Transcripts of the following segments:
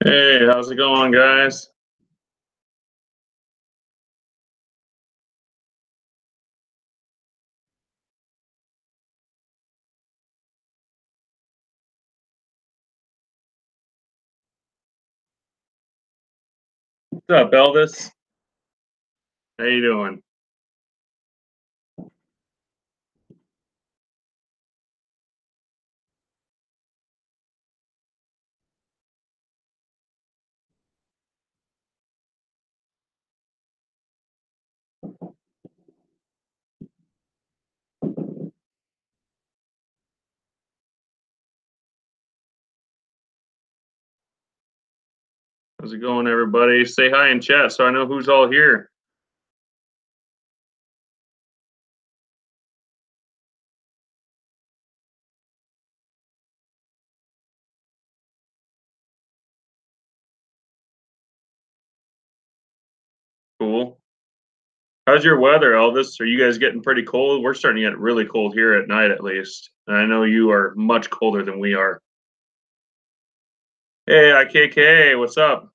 Hey, how's it going, guys? What's up, Elvis? How you doing? How's it going, everybody? Say hi in chat so I know who's all here. Cool. How's your weather, Elvis? Are you guys getting pretty cold? We're starting to get really cold here at night, at least. And I know you are much colder than we are. Hey, IKK, what's up?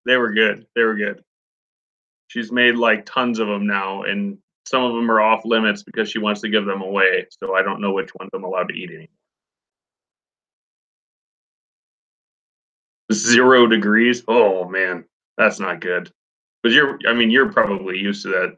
They were good. They were good. She's made like tons of them now, and some of them are off limits because she wants to give them away. So I don't know which ones I'm allowed to eat anymore. 0 degrees. Oh man, that's not good. But I mean, you're probably used to that.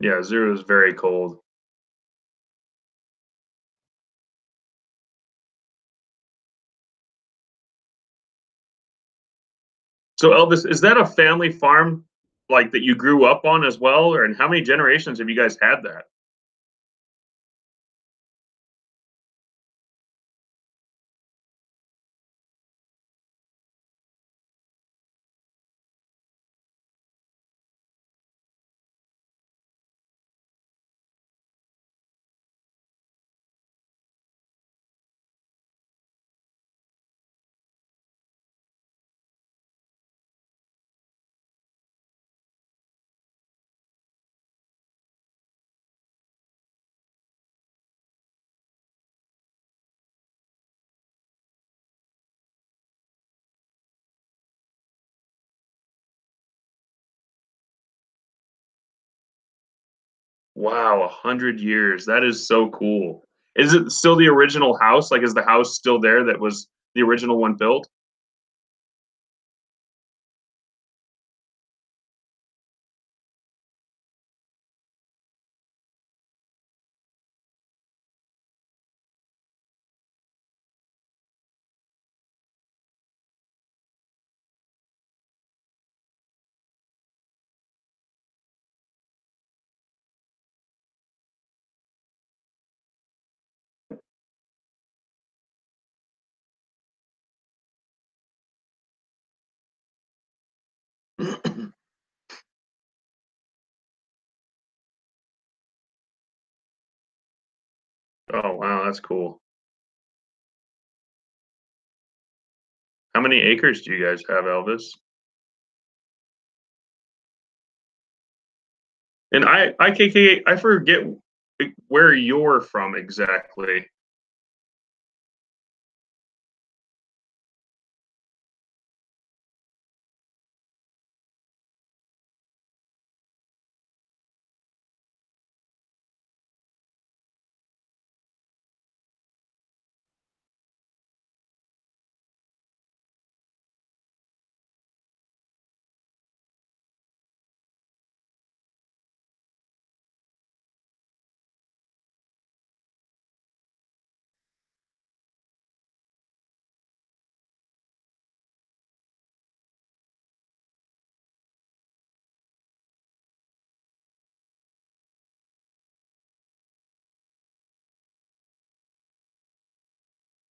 Yeah, 0 is very cold. So Elvis, is that a family farm like that you grew up on as well, or and how many generations have you guys had that? Wow, 100 years. That is so cool. Is it still the original house? Like, is the house still there that was the original one built? Oh wow, that's cool. How many acres do you guys have, Elvis? And IKK, I forget where you're from exactly.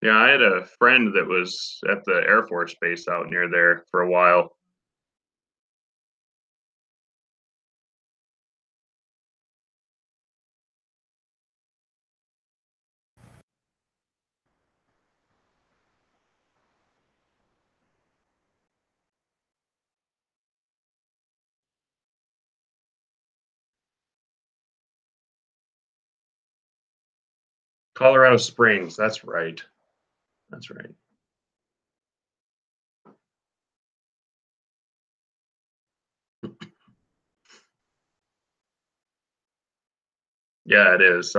Yeah, I had a friend that was at the Air Force Base out near there for a while. Colorado Springs, that's right. That's right. Yeah, it is.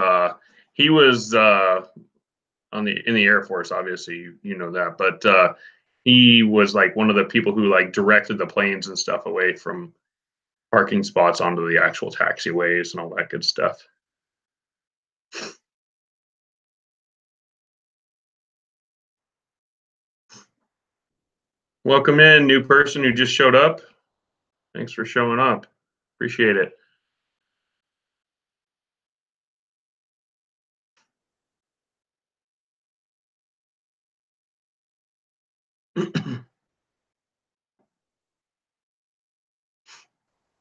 He was on the in the Air Force, obviously, you know that, but he was like one of the people who like directed the planes and stuff away from parking spots onto the actual taxiways and all that good stuff. Welcome in, new person who just showed up. Thanks for showing up. Appreciate it.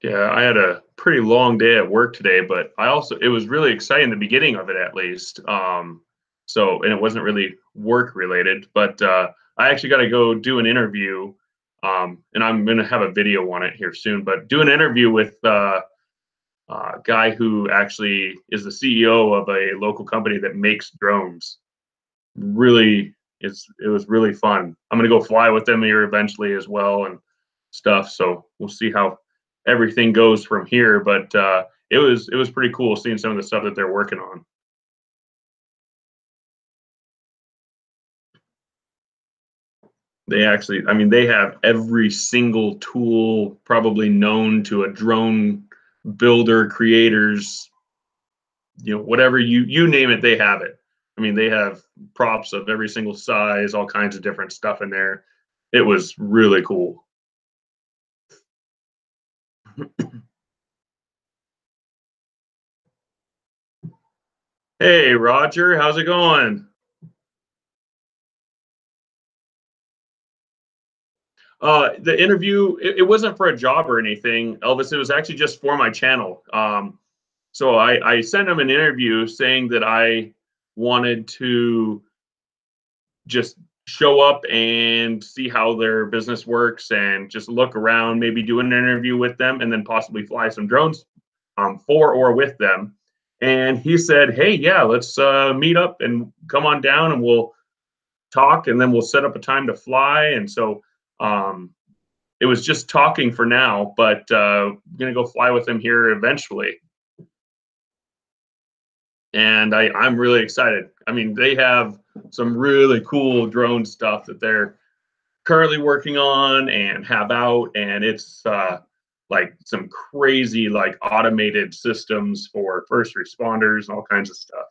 Yeah, I had a pretty long day at work today, but I also it was really exciting the beginning of it at least. So and it wasn't really work related, but I actually got to go do an interview, and I'm going to have a video on it here soon. But do an interview with a guy who actually is the CEO of a local company that makes drones. Really, it was really fun. I'm gonna go fly with them here eventually as well and stuff. So we'll see how everything goes from here. But it was pretty cool seeing some of the stuff that they're working on. They actually, I mean, they have every single tool probably known to a drone builder, creators, whatever you name it, they have it. I mean, they have props of every single size, all kinds of different stuff in there. It was really cool. Hey, Roger, how's it going? The interview, it wasn't for a job or anything, Elvis. It was actually just for my channel. So I sent him an interview saying that I wanted to just show up and see how their business works and just look around, maybe do an interview with them, and then possibly fly some drones for or with them. And he said, "Hey, yeah, let's meet up and come on down, and we'll talk, and then we'll set up a time to fly." And so um, it was just talking for now, but gonna go fly with him here eventually. And I'm really excited. I mean, they have some really cool drone stuff that they're currently working on and have out, and it's like some crazy like automated systems for first responders and all kinds of stuff.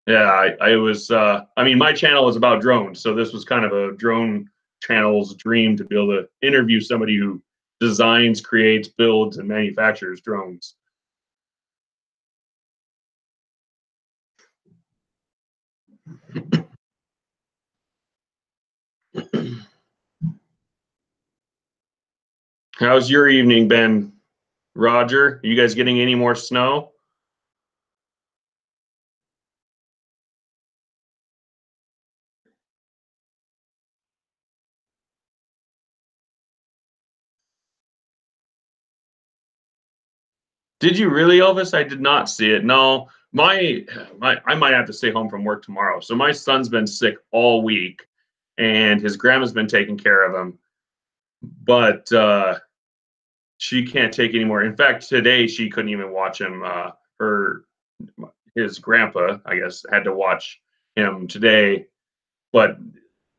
Yeah, I was. I mean, my channel is about drones, so this was kind of a drone channel's dream to be able to interview somebody who designs, creates, builds, and manufactures drones. How's your evening been, Roger? Are you guys getting any more snow? Did you really, Elvis? I did not see it. No, my I might have to stay home from work tomorrow. So my son's been sick all week, and his grandma's been taking care of him. But she can't take anymore. In fact, today she couldn't even watch him. Her his grandpa, I guess, had to watch him today. But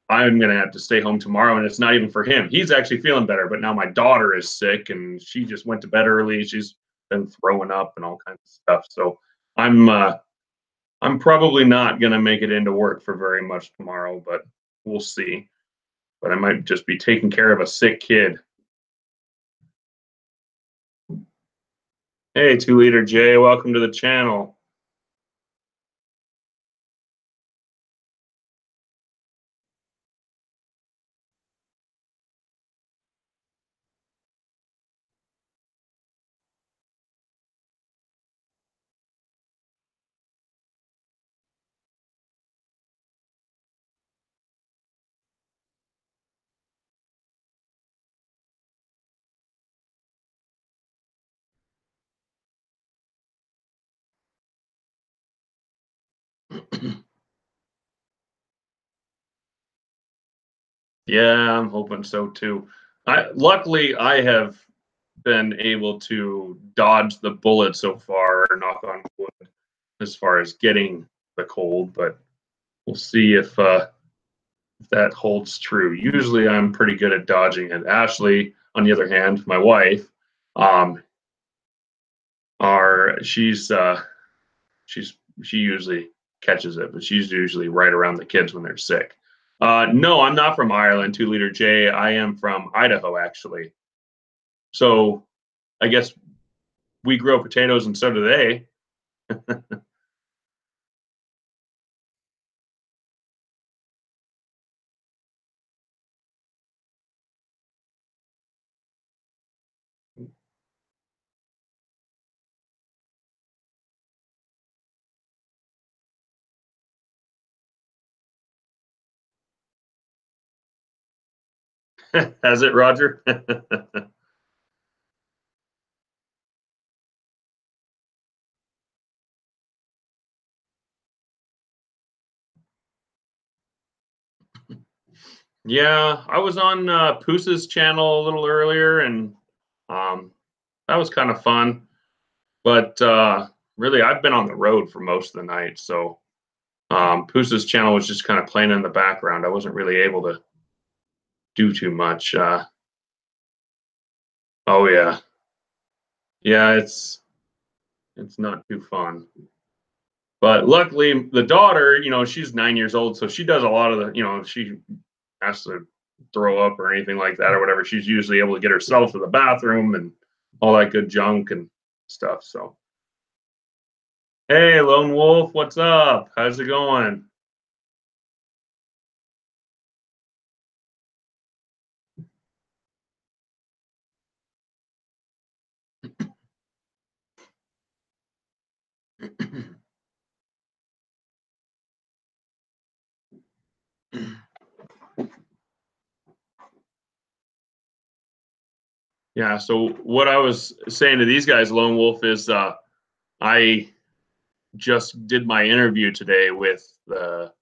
I'm gonna have to stay home tomorrow, and it's not even for him. He's actually feeling better, but now my daughter is sick, and she just went to bed early. She's been throwing up and all kinds of stuff. So I'm uh, I'm probably not gonna make it into work for very much tomorrow, but we'll see. But I might just be taking care of a sick kid. Hey, 2 Liter J, welcome to the channel. Yeah, I'm hoping so too. Luckily I have been able to dodge the bullet so far, knock on wood, as far as getting the cold, but we'll see if that holds true. Usually I'm pretty good at dodging it. Ashley, on the other hand, my wife, um, are she's she usually catches it, but she's usually right around the kids when they're sick. No, I'm not from Ireland, 2 Liter J. I am from Idaho, actually. So I guess we grow potatoes and so do they. Has it, Roger? Yeah, I was on Poose's channel a little earlier, and um, that was kind of fun. But really, I've been on the road for most of the night, so Poose's channel was just kind of playing in the background. I wasn't really able to do too much. Oh yeah, yeah, it's not too fun. But luckily, the daughter, she's 9 years old, so she does a lot of the, she has to throw up or anything like that or whatever. She's usually able to get herself to the bathroom and all that good junk and stuff. So, hey, Lone Wolf, what's up? How's it going? Yeah. So what I was saying to these guys, Lone Wolf, is I just did my interview today with the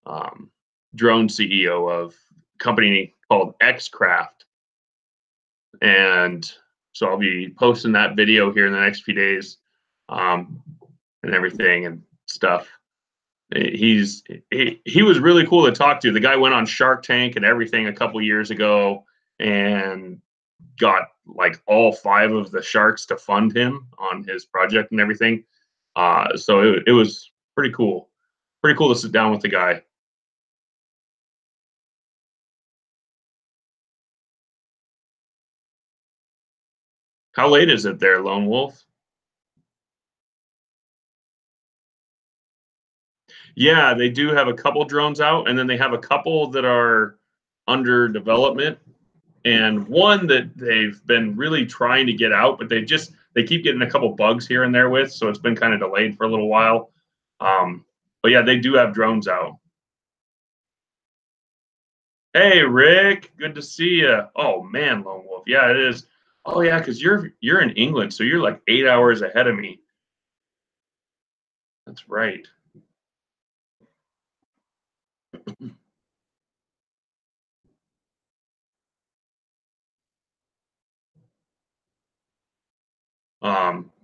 um, drone CEO of a company called Xcraft, and so I'll be posting that video here in the next few days, um, and everything and stuff. He was really cool to talk to. The guy went on Shark Tank and everything a couple years ago, and got like all 5 of the sharks to fund him on his project and everything. So it was pretty cool. Pretty cool to sit down with the guy. How late is it there, Lone Wolf? Yeah, they do have a couple drones out, and then they have a couple that are under development, and one that they've been really trying to get out, but they keep getting a couple bugs here and there with, so it's been kind of delayed for a little while. But yeah, they do have drones out. Hey, Rick, good to see you. Oh man, Lone Wolf. Yeah, it is. Oh yeah, because you're in England, so you're like 8 hours ahead of me. That's right.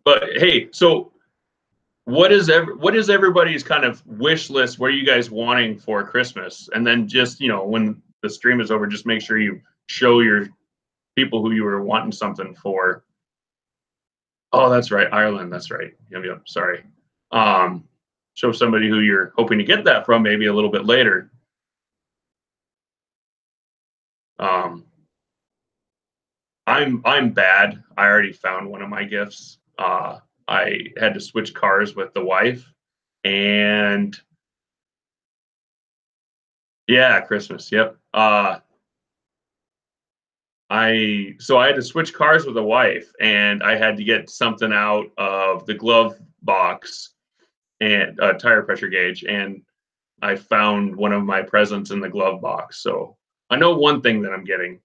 But hey, so what is everybody's kind of wish list? What are you guys wanting for Christmas? And then just when the stream is over, just make sure you show your people who you were wanting something for. Oh, that's right, Ireland. That's right. Yep, yep. Sorry. Um, Show somebody who you're hoping to get that from maybe a little bit later. Um, I'm bad. I already found one of my gifts. I had to switch cars with the wife, and yeah, Christmas. Yep. I had to switch cars with the wife, and I had to get something out of the glove box and a tire pressure gauge, and I found one of my presents in the glove box. So I know one thing that I'm getting.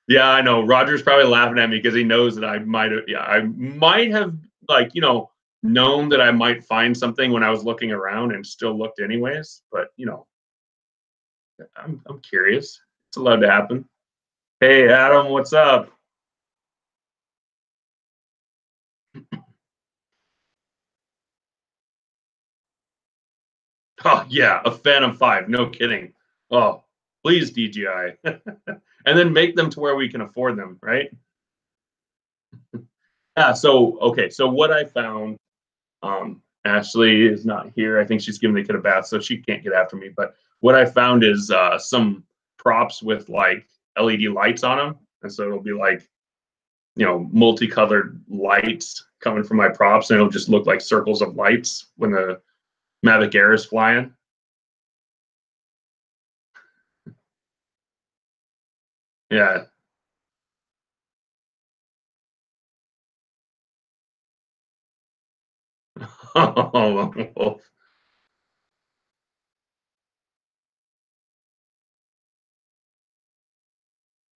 Yeah, I know. Roger's probably laughing at me because he knows that I might have, yeah, I might have, like, known that I might find something when I was looking around and still looked anyways. But I'm curious. It's allowed to happen. Hey, Adam, what's up? Oh yeah, a Phantom 5, no kidding. Oh, please DJI. And then make them to where we can afford them, right? Yeah, so okay, so what I found, Ashley is not here. I think she's giving the kid a bath, so she can't get after me. But what I found is some props with like LED lights on them. And so it'll be like, multicolored lights coming from my props, and it'll just look like circles of lights when the Mavic Air is flying. Yeah. Oh,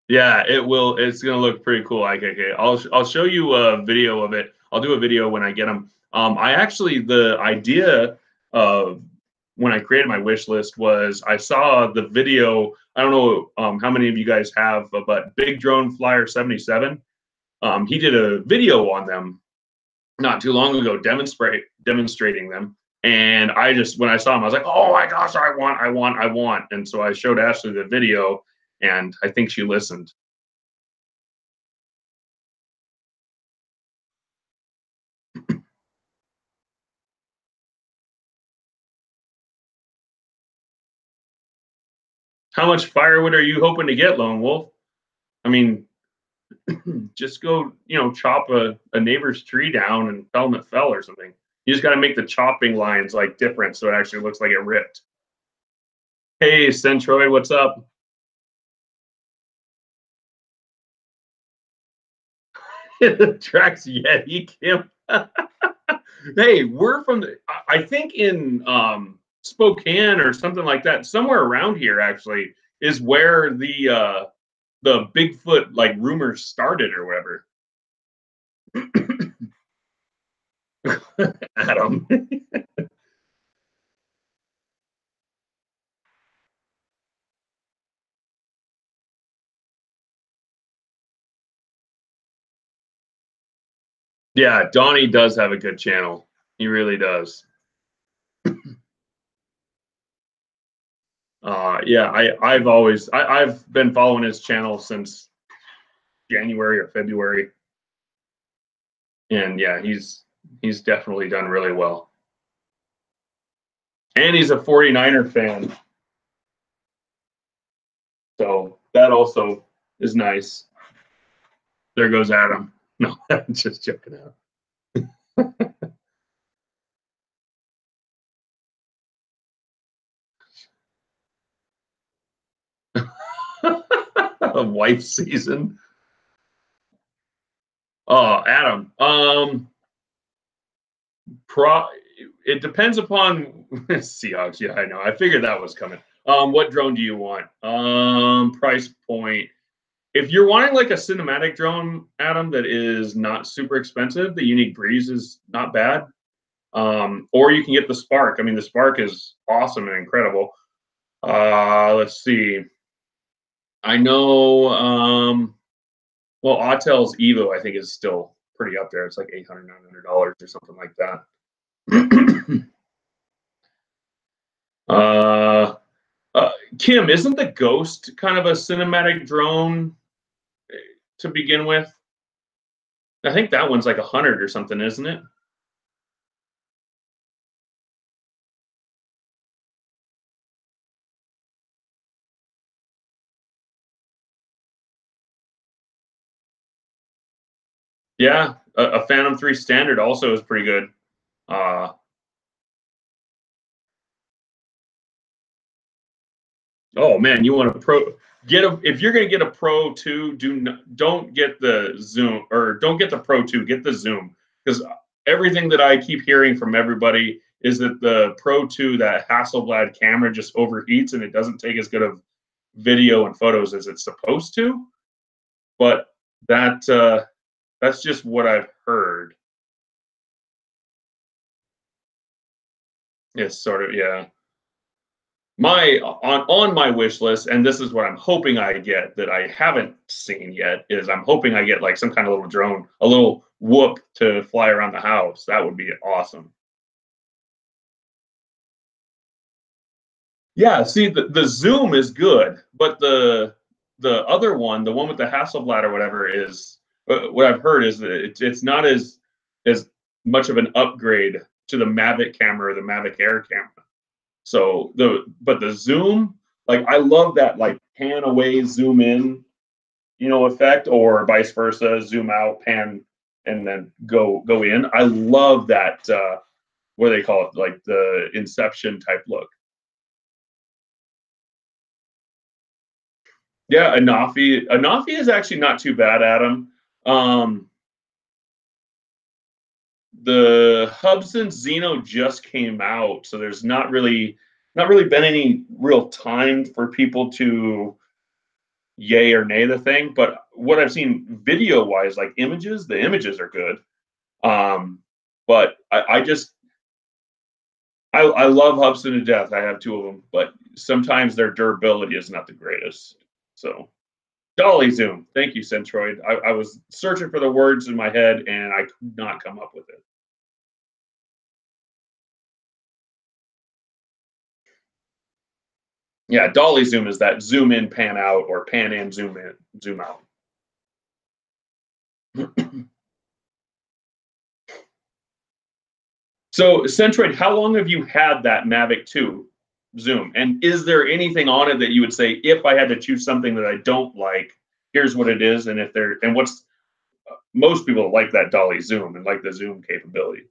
yeah, it will. It's gonna look pretty cool. Like, okay, I'll show you a video of it. I'll do a video when I get them. I actually the idea of when I created my wish list was I saw the video. I don't know how many of you guys have, but Big Drone Flyer 77. He did a video on them not too long ago, demonstrating them. And I just when I saw him, I was like, oh my gosh, I want. And so I showed Ashley the video, and I think she listened. How much firewood are you hoping to get, Lone Wolf? I mean, just go, chop a neighbor's tree down and tell them it fell or something. You just got to make the chopping lines like different so it actually looks like it ripped. Hey, Centroid, what's up? It tracks Yeti, Kim. Hey, we're from I think in Spokane or something like that, somewhere around here actually is where the Bigfoot like rumors started or whatever. Adam. Yeah, Donnie does have a good channel. He really does. Yeah, I've been following his channel since January or February, and yeah, he's definitely done really well. And he's a 49er fan, so that also is nice. There goes Adam. No, I'm just joking out. Wife season. Oh, Adam. Pro. It depends upon Seahawks. Yeah, I know. I figured that was coming. What drone do you want? Price point. If you're wanting like a cinematic drone, Adam, that is not super expensive, the Unique Breeze is not bad. Or you can get the Spark. I mean, the Spark is awesome and incredible. Let's see. I know. Well, Autel's Evo, I think, is still pretty up there. It's like $800, $900 or something like that. uh, Kim, isn't the Ghost kind of a cinematic drone to begin with? I think that one's like 100 or something, isn't it? Yeah, a Phantom 3 Standard also is pretty good. Uh, oh man, you want a pro? Get a if you're gonna get a Pro 2, don't get the Zoom or don't get the Pro 2. Get the Zoom because everything that I keep hearing from everybody is that the Pro 2, that Hasselblad camera, just overheats and it doesn't take as good of video and photos as it's supposed to. But that that's just what I've heard. It's sort of, yeah. My on my wish list, and this is what I'm hoping I get that I haven't seen yet, is I'm hoping I get like some kind of little drone, a little whoop to fly around the house. That would be awesome. Yeah, see, the Zoom is good, but the other one, the one with the Hasselblad or whatever, is what I've heard is that it's not as much of an upgrade to the Mavic camera or the Mavic Air camera. So the Zoom, like I love that like pan away, zoom in, effect, or vice versa, zoom out, pan, and then go in. I love that. What do they call it? Like the Inception type look. Yeah, Anafi is actually not too bad, Adam. Um, the Hubsan Zeno just came out, so there's not really been any real time for people to yay or nay the thing. But what I've seen video wise, like images, the images are good. Um, but I love Hubsan to death. I have two of them, but sometimes their durability is not the greatest. So Dolly Zoom. Thank you, Centroid. I was searching for the words in my head and I could not come up with it. Yeah, Dolly Zoom is that zoom in, pan out, or pan in, zoom out. So, Centroid, how long have you had that Mavic 2 Zoom? And is there anything on it that you would say, if I had to choose something that I don't like, here's what it is, and if there, and what's most people like that Dolly Zoom and like the zoom capability.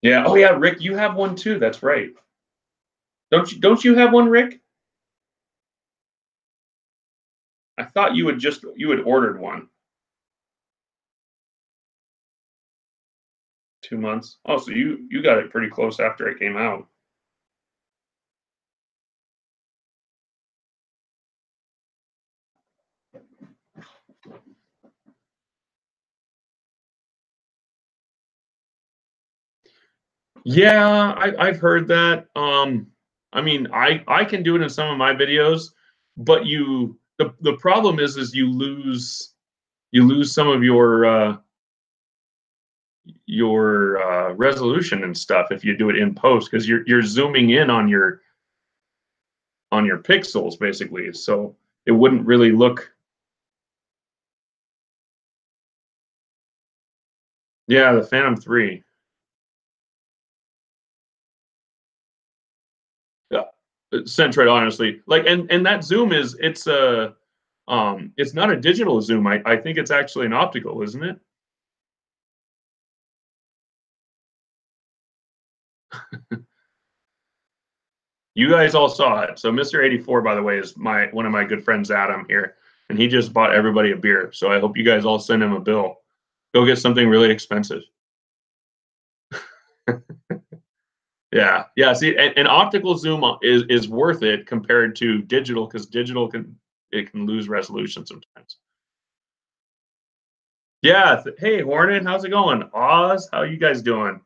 Yeah. Oh yeah, Rick, you have one too. That's right. Don't you have one, Rick? I thought you had ordered one 2 months. Oh, so you got it pretty close after it came out. Yeah, I've heard that. I mean, I can do it in some of my videos, but the problem is you lose some of your resolution and stuff if you do it in post because you're zooming in on your pixels basically. So it wouldn't really look. Yeah, the Phantom 3. Yeah, Centroid, honestly, like, and that zoom it's not a digital zoom. I think it's actually an optical, isn't it? You guys all saw it. So Mr. 84, by the way, is my one of my good friends, Adam here, and he just bought everybody a beer. So I hope you guys all send him a bill. Go get something really expensive. Yeah, yeah. See, an optical zoom is worth it compared to digital because digital can lose resolution sometimes. Yeah. Hey, Hornet, how's it going? Oz, how you guys doing?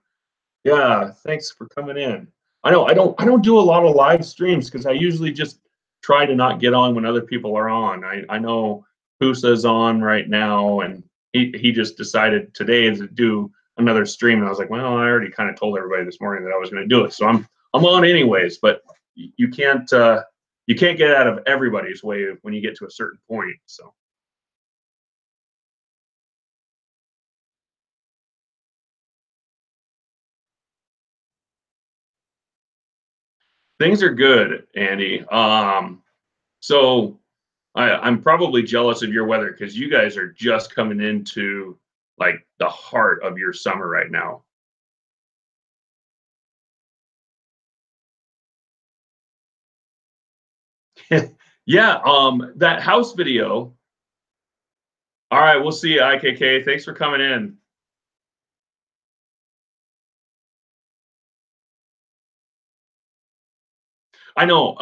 Yeah, thanks for coming in. I know I don't do a lot of live streams because I usually just try to not get on when other people are on. I know Pusa's on right now, and he just decided today to do another stream, and I was like, well, I already kind of told everybody this morning that I was going to do it, so I'm on anyways. But you can't get out of everybody's way when you get to a certain point. So things are good, Andy. So I'm probably jealous of your weather because you guys are just coming into like the heart of your summer right now. Yeah, that house video. All right, we'll see you, IKK. Thanks for coming in. I know.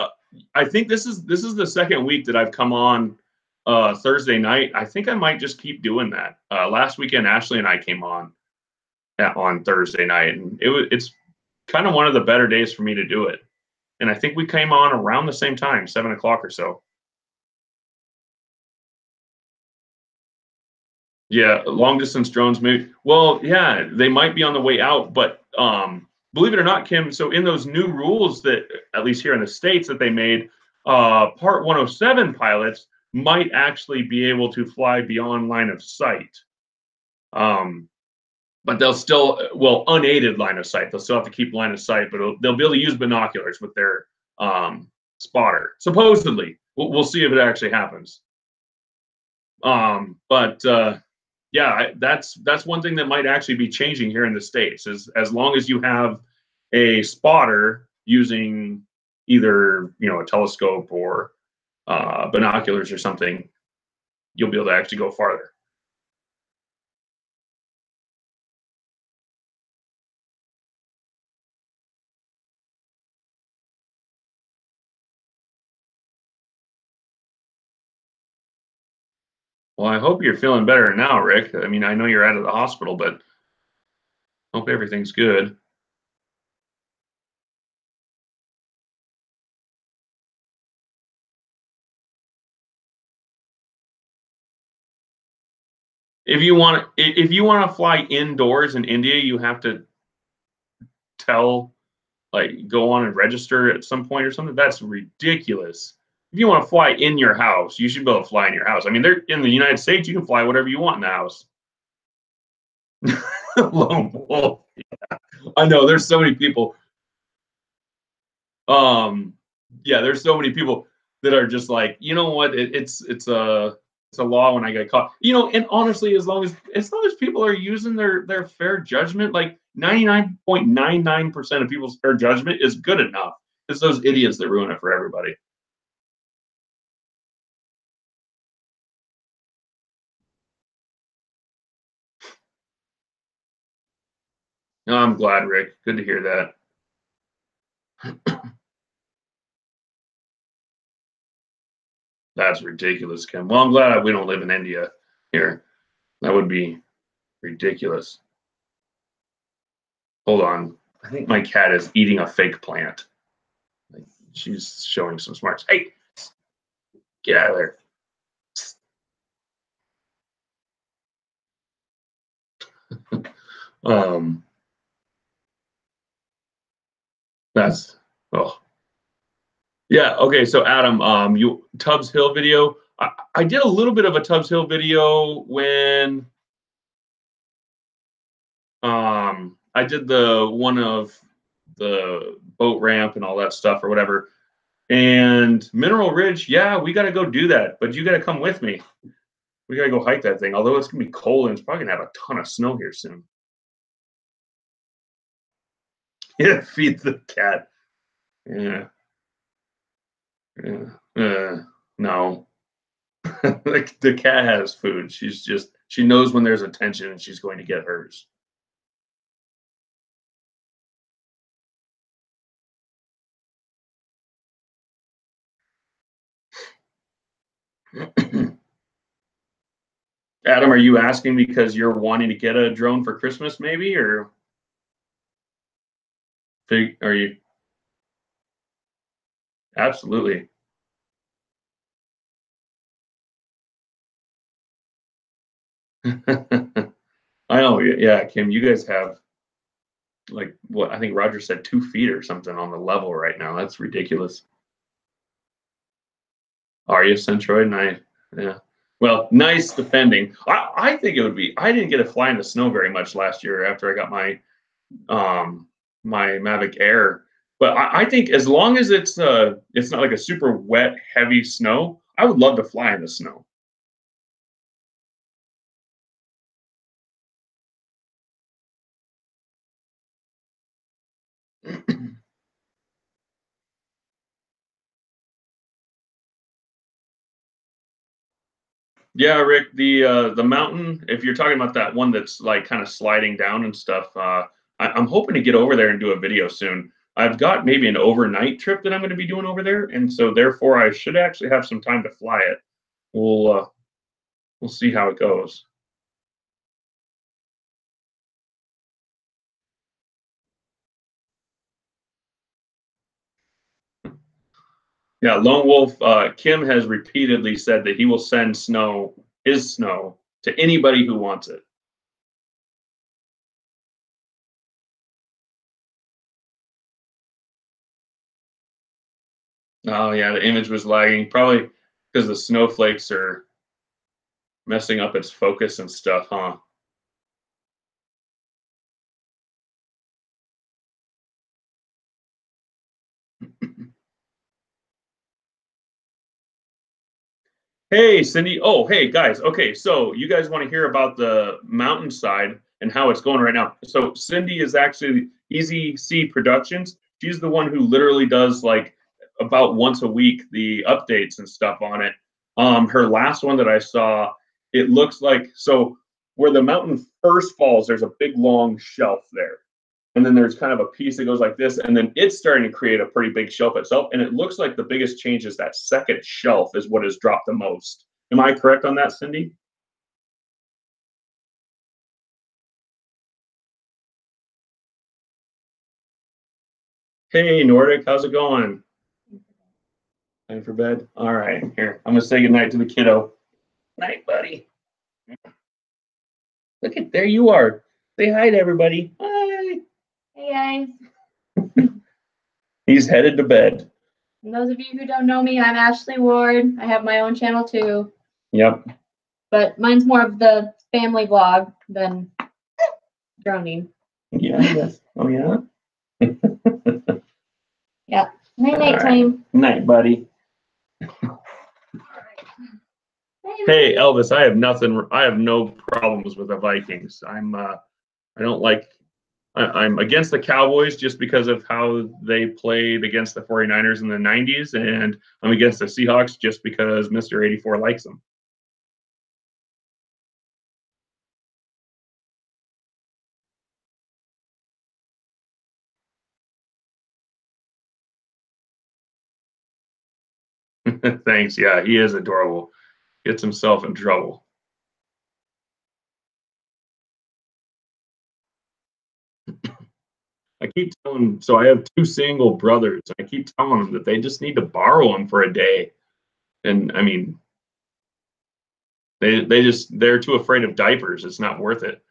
I think this is the second week that I've come on Thursday night. I think I might just keep doing that. Last weekend, Ashley and I came on on Thursday night, and it's kind of one of the better days for me to do it. And I think we came on around the same time, 7 o'clock or so. Yeah, long distance drones, maybe. Well, yeah, they might be on the way out, but believe it or not, Kim. So in those new rules that, at least here in the states, that they made, Part 107 pilots might actually be able to fly beyond line of sight. Um, but they'll still, well, unaided line of sight. They'll still have to keep line of sight, but they'll be able to use binoculars with their spotter. Supposedly, we'll see if it actually happens. But yeah, that's one thing that might actually be changing here in the states. Is as long as you have a spotter using either a telescope or binoculars or something, you'll be able to actually go farther. Well, I hope you're feeling better now, Rick. I mean, I know you're out of the hospital, but hope everything's good. If you want to fly indoors in India, you have to tell like go on and register at some point or something. That's ridiculous. If you want to fly in your house, you should be able to fly in your house. I mean, they're in the United States, you can fly whatever you want in the house. Lone wolf. I know there's so many people. Um, yeah, there's so many people that are just like, you know what? It's a law when I get caught. And honestly, as long as people are using their fair judgment, like 99.99% of people's fair judgment is good enough. It's those idiots that ruin it for everybody. No, I'm glad, Rick. Good to hear that. That's ridiculous, Kim. Well, I'm glad we don't live in India here. That would be ridiculous. Hold on. I think my cat is eating a fake plant. Like, she's showing some smarts. Hey, get out of there. Um, that's oh yeah. Okay, so Adam, you Tubbs Hill video. I did a little bit of a Tubbs Hill video when I did the one of the boat ramp and all that stuff or whatever. And Mineral Ridge, yeah, we got to go do that, but you got to come with me. We got to go hike that thing. Although it's gonna be cold and it's probably gonna have a ton of snow here soon. Yeah, feed the cat. Yeah, yeah. No, the cat has food. She knows when there's attention and she's going to get hers. Adam, are you asking because you're wanting to get a drone for Christmas, maybe, or are you? Absolutely. I know. Yeah, Kim, you guys have like what I think Roger said 2 feet or something on the level right now. That's ridiculous. Are you Centroid? And yeah. Well, nice defending. I think it would be. I didn't get to fly in the snow very much last year after I got my Mavic Air. But I think as long as it's not like a super wet, heavy snow, I would love to fly in the snow. Yeah, Rick, the mountain. If you're talking about that one that's like kind of sliding down and stuff, I'm hoping to get over there and do a video soon. I've got maybe an overnight trip that I'm going to be doing over there, and so therefore I should actually have some time to fly it. we'll see how it goes. Yeah, Lone Wolf. Kim has repeatedly said that he will send his snow, to anybody who wants it. Oh yeah, the image was lagging, probably because the snowflakes are messing up its focus and stuff, huh? Hey, Cindy. Oh, hey, guys. Okay, so you guys want to hear about the mountainside and how it's going right now. So Cindy is actually Easy C Productions. She's the one who literally does like about once a week the updates and stuff on it. Her last one that I saw, it looks like so where the mountain first falls, there's a big long shelf there, and then there's kind of a piece that goes like this, and then it's starting to create a pretty big shelf itself, and it looks like the biggest change is that second shelf is what has dropped the most. Am I correct on that, Cindy? Hey, Nordic, how's it going? Time for bed? All right, here, I'm gonna say goodnight to the kiddo. Night, buddy. Look at, there you are. Say hi to everybody. Hi. Hey guys. He's headed to bed. And those of you who don't know me, I'm Ashley Ward. I have my own channel too, Yep. but mine's more of the family vlog than droning. Yeah, yes. Oh, yeah? Yeah. Night night All right. time. Night, buddy. Hey, Elvis, I have nothing. I have no problems with the Vikings. I don't like. I'm against the Cowboys just because of how they played against the 49ers in the 90s, and I'm against the Seahawks just because Mr. 84 likes them. Thanks. Yeah, he is adorable. Gets himself in trouble. I keep telling, so I have two single brothers. I keep telling them that they just need to borrow them for a day. And I mean, they're too afraid of diapers. It's not worth it.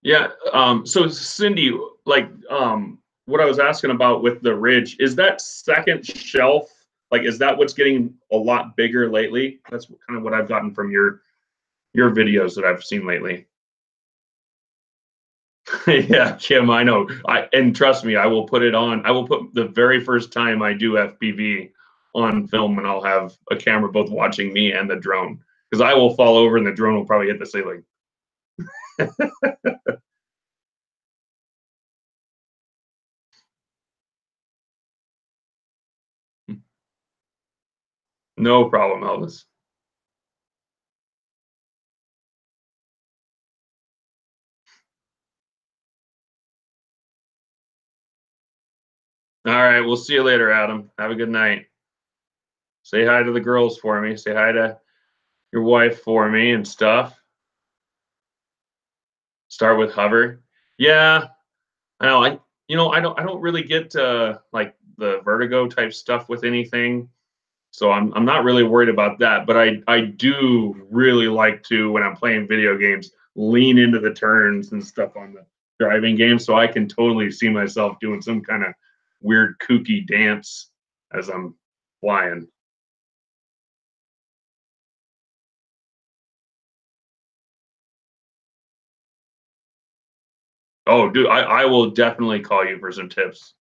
Yeah. So Cindy, like what I was asking about with the ridge, is that second shelf, like is that what's getting a lot bigger lately? That's kind of what I've gotten from your videos that I've seen lately. Yeah, Kim, I know. And trust me, I will put it on. I will put the very first time I do FPV on film, and I'll have a camera both watching me and the drone because I will fall over and the drone will probably hit the ceiling. No problem, Elvis. All right, we'll see you later, Adam. Have a good night. Say hi to the girls for me. Say hi to your wife for me and stuff. Start with hover. Yeah, I know. I don't really get like the vertigo type stuff with anything. So I'm not really worried about that, but I do really like to when I'm playing video games lean into the turns and stuff on the driving game, so I can totally see myself doing some kind of weird kooky dance as I'm flying. Oh, dude, I will definitely call you for some tips.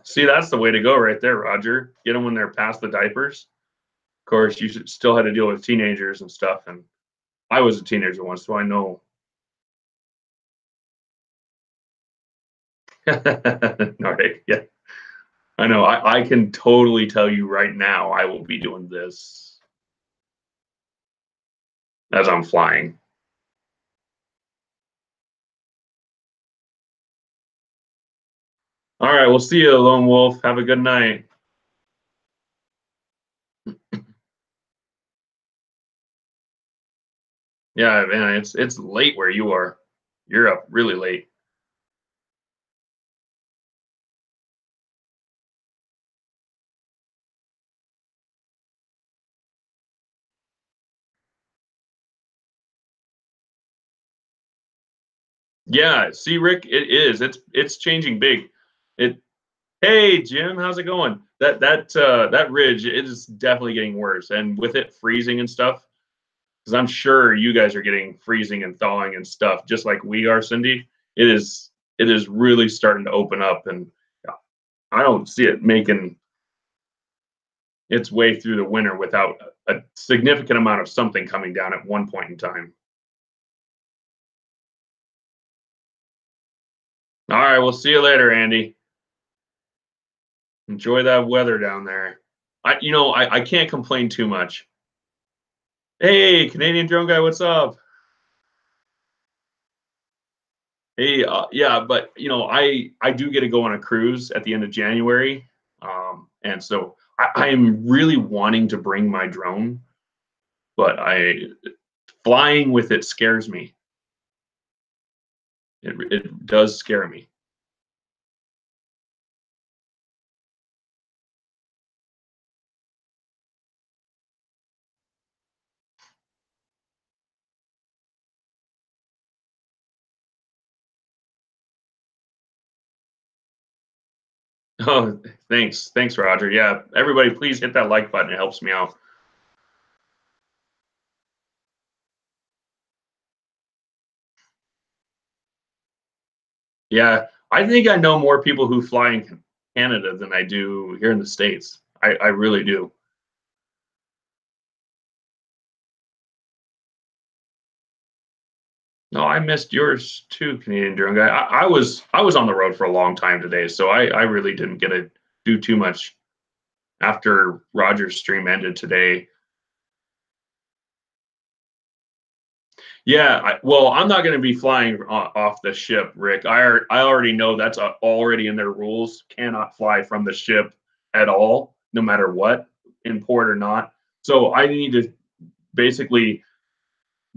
See, that's the way to go right there, Roger. Get them when they're past the diapers. Of course, you should still had to deal with teenagers and stuff, and I was a teenager once, so I know. Nordic, yeah. I know. I can totally tell you right now, I will be doing this as I'm flying. All right, we'll see you, Lone Wolf. Have a good night. Yeah, man, it's late where you are. You're up really late. Yeah, see, Rick, it is. It's changing big. It. Hey, Jim, how's it going? That ridge, it is definitely getting worse, and with it freezing and stuff, because I'm sure you guys are getting freezing and thawing and stuff, just like we are, Cindy. It is really starting to open up, and I don't see it making its way through the winter without a significant amount of something coming down at one point in time. All right, we'll see you later, Andy. Enjoy that weather down there. I can't complain too much. Hey, Canadian drone guy, what's up? Hey, yeah, but I do get to go on a cruise at the end of January, and so I am really wanting to bring my drone, but I flying with it scares me. It does scare me. Oh, thanks, Roger. Yeah, everybody, please hit that like button. It helps me out. Yeah, I think I know more people who fly in Canada than I do here in the States. I really do. No, I missed yours too, Canadian Drone Guy. I was on the road for a long time today, so I really didn't get to do too much after Roger's stream ended today. Yeah, well, I'm not going to be flying off the ship, Rick. I already know that's already in their rules. Cannot fly from the ship at all, no matter what, in port or not. So I need to basically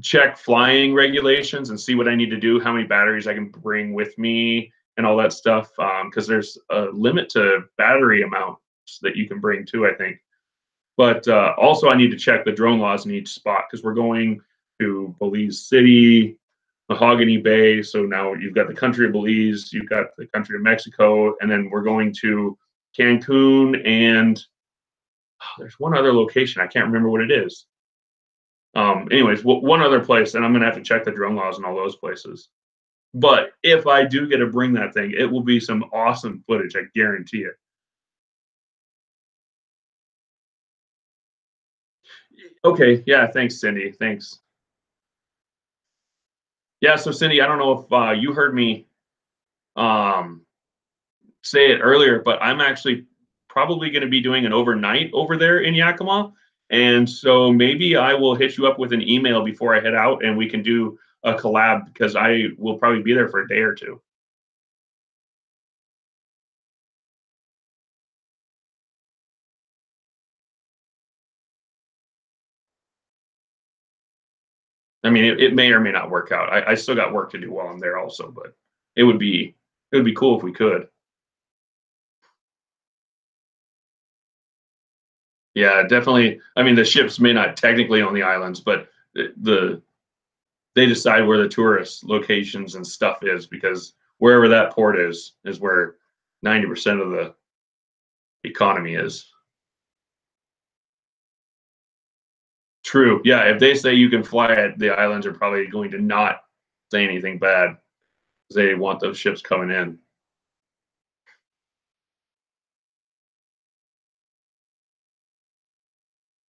check flying regulations and see what I need to do, how many batteries I can bring with me, and all that stuff. Because there's a limit to battery amounts that you can bring too, I think. But also, I need to check the drone laws in each spot because we're going to Belize City, Mahogany Bay. So now you've got the country of Belize, you've got the country of Mexico, and then we're going to Cancun and there's one other location. I can't remember what it is. Anyways, one other place, and I'm gonna have to check the drone laws in all those places. But if I do get to bring that thing, it will be some awesome footage. I guarantee it. Okay, yeah, thanks, Cindy. Thanks. Yeah, so Cindy, I don't know if you heard me um, say it earlier, but I'm actually probably going to be doing an overnight over there in Yakima. And so maybe I will hit you up with an email before I head out and we can do a collab because I will probably be there for a day or two. I mean, it may or may not work out. I still got work to do while I'm there also, but it would be it would be cool if we could. Yeah, definitely. I mean, the ships may not technically own the islands, but they decide where the tourist locations and stuff is because wherever that port is where 90% of the economy is. True. Yeah, if they say you can fly it, the islands are probably going to not say anything bad because they want those ships coming in.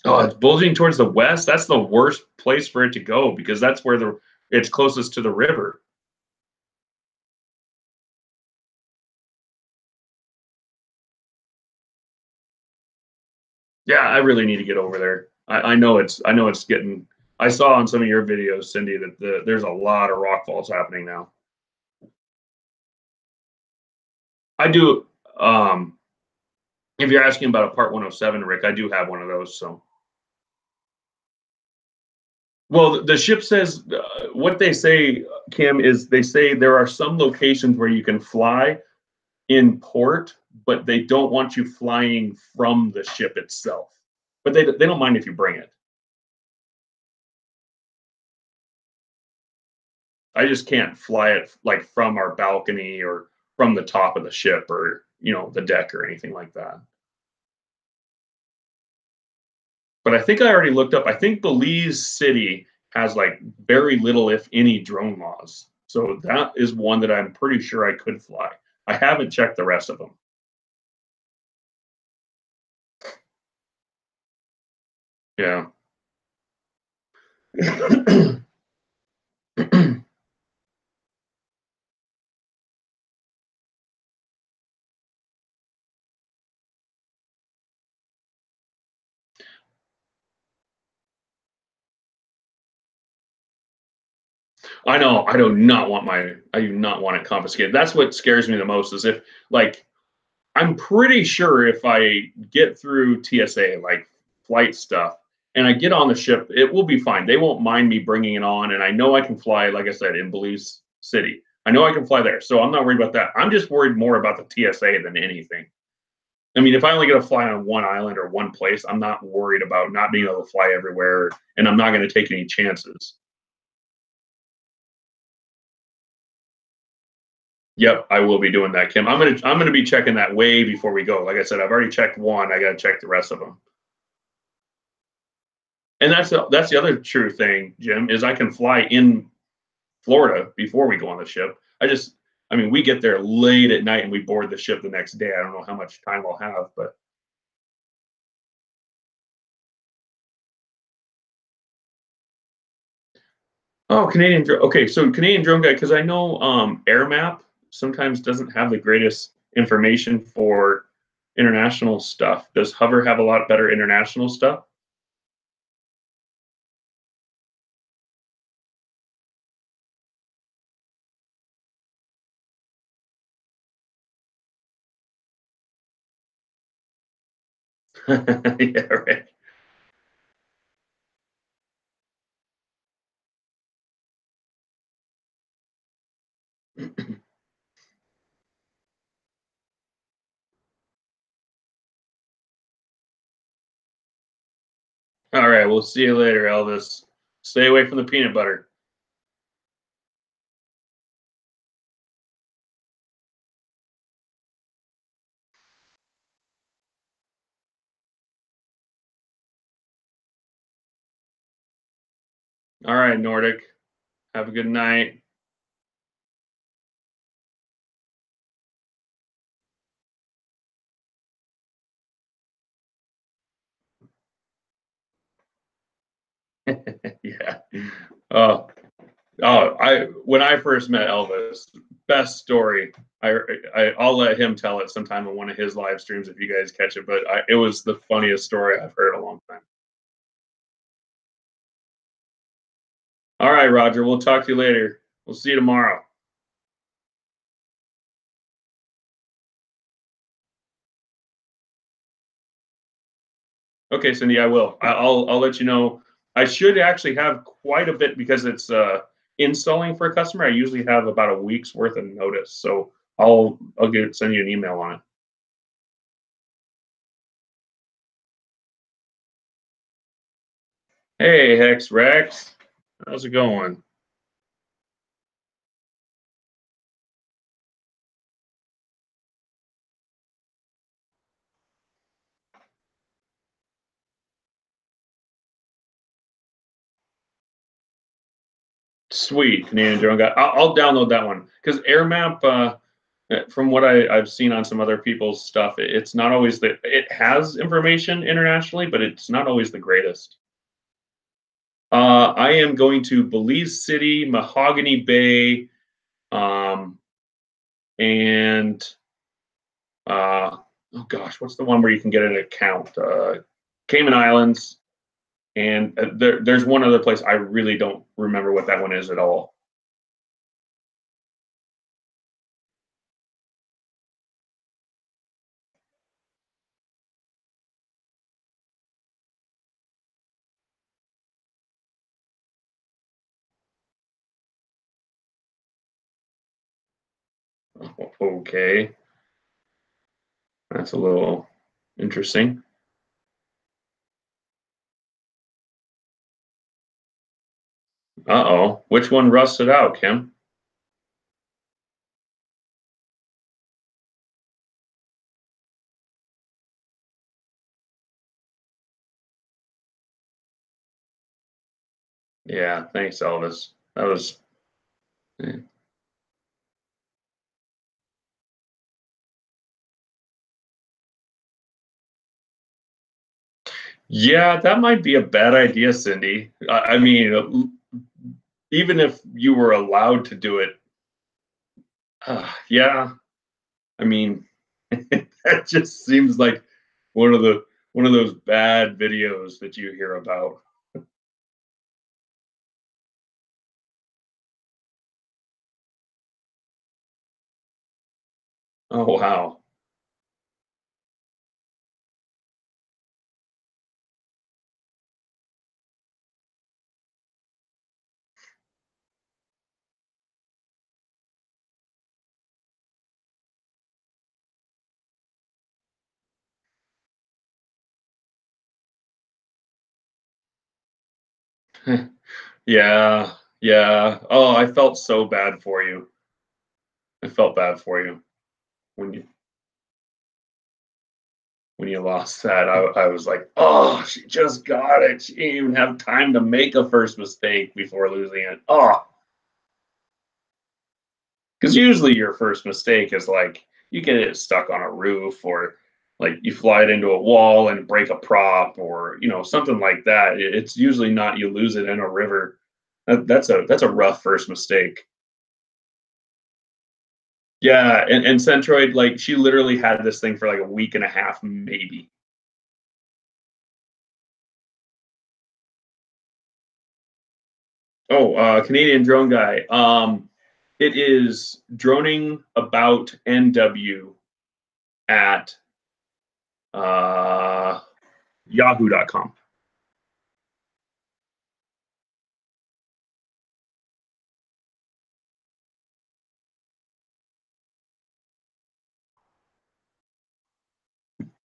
Oh, it's bulging towards the west. That's the worst place for it to go because that's where it's closest to the river. Yeah, I really need to get over there. I know it's getting. I saw on some of your videos, Cindy, that there's a lot of rock falls happening now. I do. Um, if you're asking about a Part 107, Rick, I do have one of those. So, well, the ship says what they say, Kim, is they say there are some locations where you can fly in port, but they don't want you flying from the ship itself. But they don't mind if you bring it. I just can't fly it like from our balcony or from the top of the ship or the deck or anything like that. But I think I already looked up. I think Belize City has like very little, if any, drone laws. So that is one that I'm pretty sure I could fly. I haven't checked the rest of them. Yeah. I know. I do not want it confiscated. That's what scares me the most is if like I'm pretty sure if I get through TSA, like flight stuff, and I get on the ship, it will be fine. They won't mind me bringing it on. And I know I can fly, like I said, in Belize City. I know I can fly there. So I'm not worried about that. I'm just worried more about the TSA than anything. I mean, if I only get to fly on one island or one place, I'm not worried about not being able to fly everywhere. And I'm not going to take any chances. Yep, I will be doing that, Kim. I'm gonna be checking that way before we go. Like I said, I've already checked one. I got to check the rest of them. And that's the other true thing, Jim, is I can fly in Florida before we go on the ship. I mean, we get there late at night and we board the ship the next day. I don't know how much time I'll have, but oh, Okay, so Canadian drone guy, because I know Air Map sometimes doesn't have the greatest information for international stuff. Does Hover have a lot better international stuff? Yeah, right. All right, we'll see you later, Elvis. Stay away from the peanut butter. All right, Nordic. Have a good night. Yeah. Oh, I when I first met Elvis, best story. I'll let him tell it sometime on one of his live streams if you guys catch it. But it was the funniest story I've heard in a long time. All right, Roger. We'll talk to you later. We'll see you tomorrow. Okay, Cindy, I will. I'll let you know. I should actually have quite a bit because it's installing for a customer. I usually have about a week's worth of notice, so I'll send you an email on it. Hey, Hex Rex, how's it going? Sweet, Canadian Drone Guy. I'll download that one because AirMap. From what I've seen on some other people's stuff, it's not always it has information internationally, but it's not always the greatest. I am going to Belize City, Mahogany Bay, um, and oh gosh, what's the one where you can get an account? Cayman Islands, and there's one other place I really don't remember what that one is at all. Okay, that's a little interesting. Uh-oh, which one rusted out, Kim? Yeah, thanks, Elvis. That was. eh. Yeah, that might be a bad idea, Cindy. I mean, even if you were allowed to do it, yeah. I mean, that just seems like one of the one of those bad videos that you hear about. Oh wow. Yeah, yeah. Oh, I felt so bad for you. I felt bad for you when you lost that. I was like, oh, she just got it. She didn't even have time to make a first mistake before losing it. Oh, because usually your first mistake is like you get it stuck on a roof or like you fly it into a wall and break a prop or something like that. It's usually not you lose it in a river. That's a rough first mistake. Yeah, and Centroid, like she literally had this thing for like a week and a half, maybe. Oh, Canadian drone guy. It is droning about NW at uh, yahoo.com.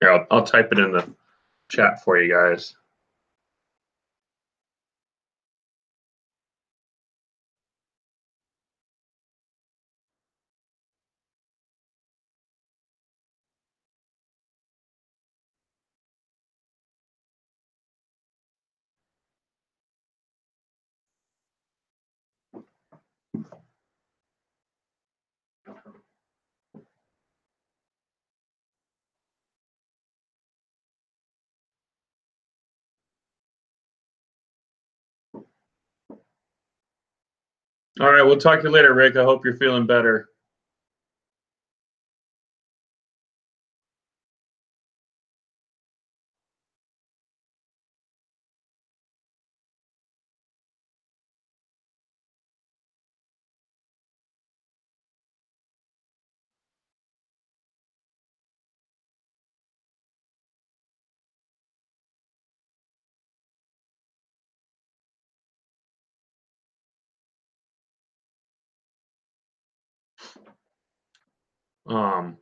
Here, I'll type it in the chat for you guys. All right, we'll talk to you later, Rick. I hope you're feeling better. Um,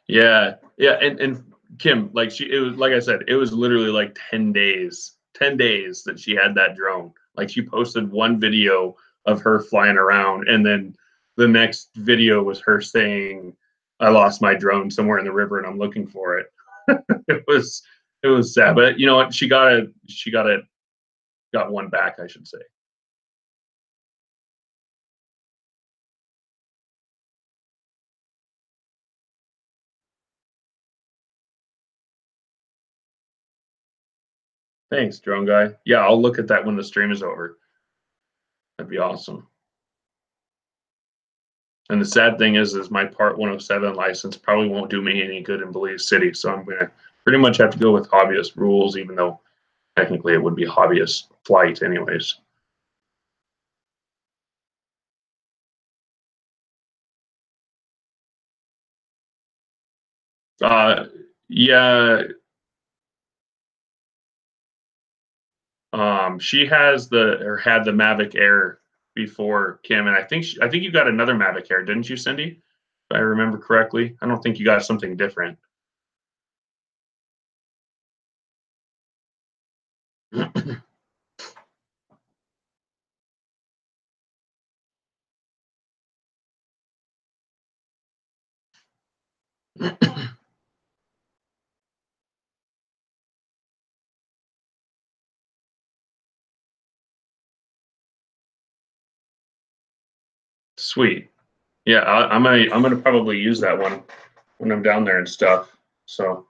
yeah, yeah, and Kim, like it was like I said, it was literally like 10 days, 10 days that she had that drone. Like she posted one video of her flying around, and then the next video was her saying, "I lost my drone somewhere in the river, and I'm looking for it." it was it was sad, but you know what? Got one back, I should say. Thanks, drone guy. Yeah, I'll look at that when the stream is over. That'd be awesome. And the sad thing is my Part 107 license probably won't do me any good in Belize City. So I'm gonna pretty much have to go with hobbyist rules, even though technically it would be hobbyist flight anyways. Yeah, she has had the Mavic Air before Kim, and I think you got another Mavic Air, didn't you, Cindy? If I remember correctly. I don't think you got something different. Sweet. Yeah, I'm gonna probably use that one when I'm down there and stuff. So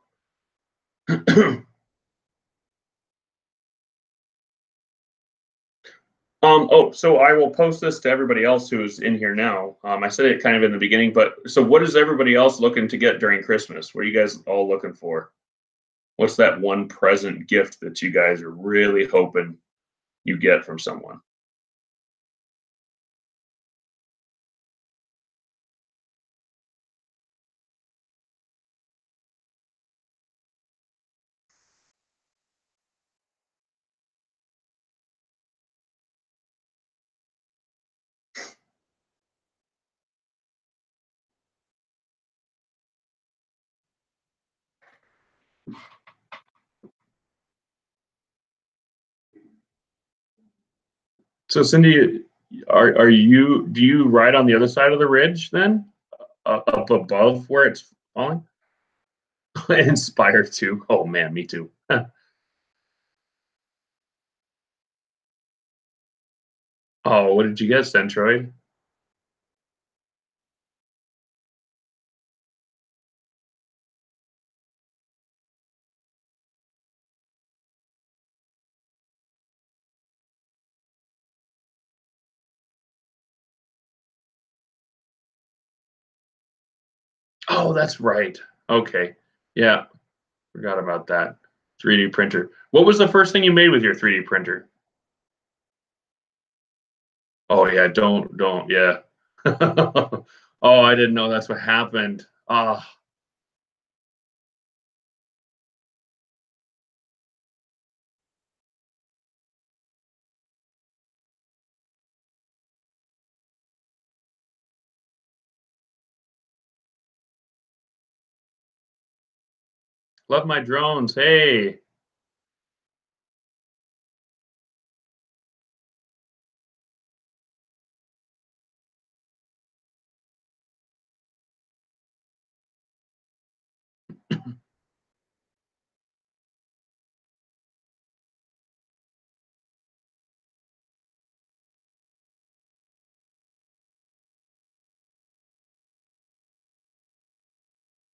so I will post this to everybody else who's in here now. I said it kind of in the beginning, but so what is everybody else looking to get during Christmas? What are you guys all looking for? What's that one present gift that you guys are really hoping you get from someone? So Cindy, are you do you ride on the other side of the ridge then, up above where it's falling? Inspire too. Oh man, me too. Oh, what did you get, Centroid? Oh, that's right. Okay. Yeah, forgot about that. 3D printer. What was the first thing you made with your 3D printer? Oh yeah, don't yeah. Oh, I didn't know that's what happened. Ah, love my drones. Hey.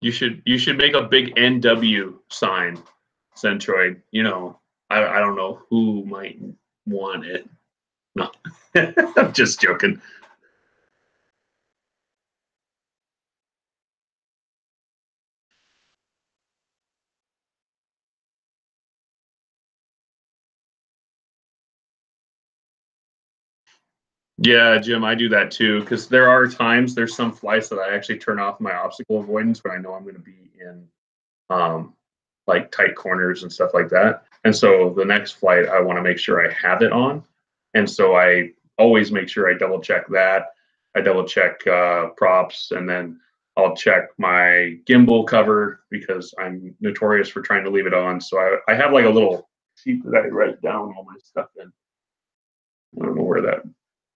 You should make a big NW sign, Centroid. I don't know who might want it. No, I'm just joking. Yeah, Jim, I do that too because there's some flights that I actually turn off my obstacle avoidance when I know I'm going to be in um, like tight corners and stuff like that. And so the next flight, I want to make sure I have it on. And so I always make sure I double check that. I double check props, and then I'll check my gimbal cover because I'm notorious for trying to leave it on. So I have like a little sheet that I write down all my stuff in. I don't know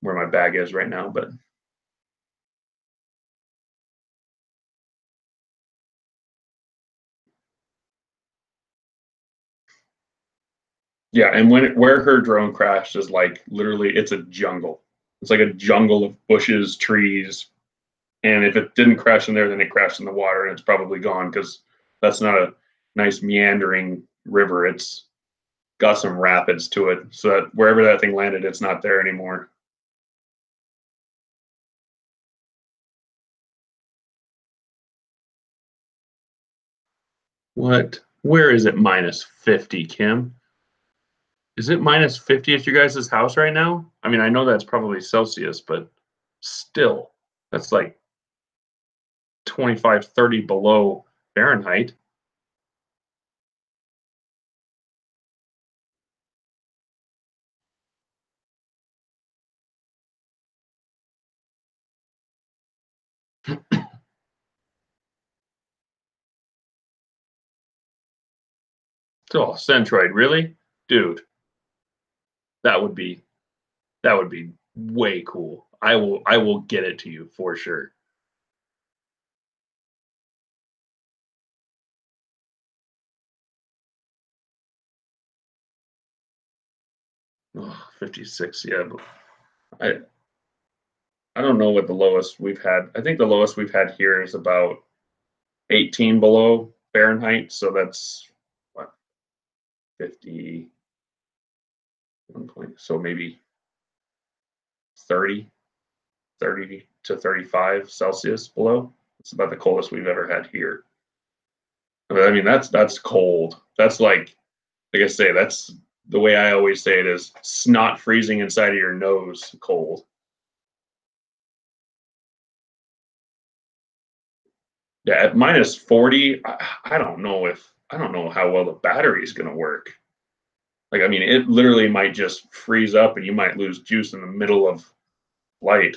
where my bag is right now, but yeah. And where her drone crashed is like literally it's a jungle. It's like a jungle of bushes, trees, and if it didn't crash in there, then it crashed in the water, and it's probably gone because that's not a nice meandering river. It's got some rapids to it, so that wherever that thing landed, it's not there anymore. What? Where is it minus 50, Kim? Is it minus 50 at your guys' house right now? I mean, I know that's probably Celsius, but still, that's like 25, 30 below Fahrenheit. Oh, Centroid, really? Dude, that would be that would be way cool. I will get it to you for sure. Oh, 56, yeah. But I don't know what the lowest we've had. I think the lowest we've had here is about 18 below Fahrenheit, so that's what 50 1 point, so maybe 30, 30 to 35 Celsius below. It's about the coldest we've ever had here. I mean, that's cold. That's like I say, that's the way I always say it is snot freezing inside of your nose cold. Yeah, at minus 40, I don't know how well the battery is going to work. Like, I mean, it literally might just freeze up and you might lose juice in the middle of flight.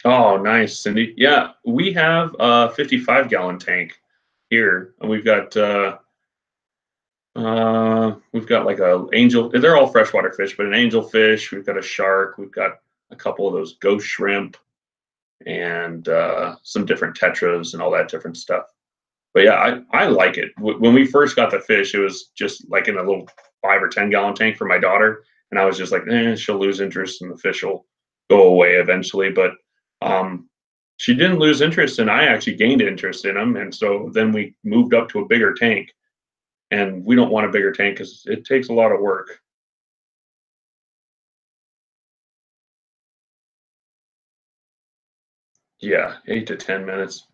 Oh, nice, Cindy. Yeah, we have a 55-gallon tank here, and we've got like a angel. They're all freshwater fish, but an angelfish. We've got a shark. We've got a couple of those ghost shrimp and some different tetras and all that different stuff. But yeah, I like it. When we first got the fish, it was just like in a little 5 or 10 gallon tank for my daughter, and I was just like, she'll lose interest, and the fish will go away eventually. But um, she didn't lose interest, and I actually gained interest in them, and so then we moved up to a bigger tank. And we don't want a bigger tank because it takes a lot of work. Yeah, 8 to 10 minutes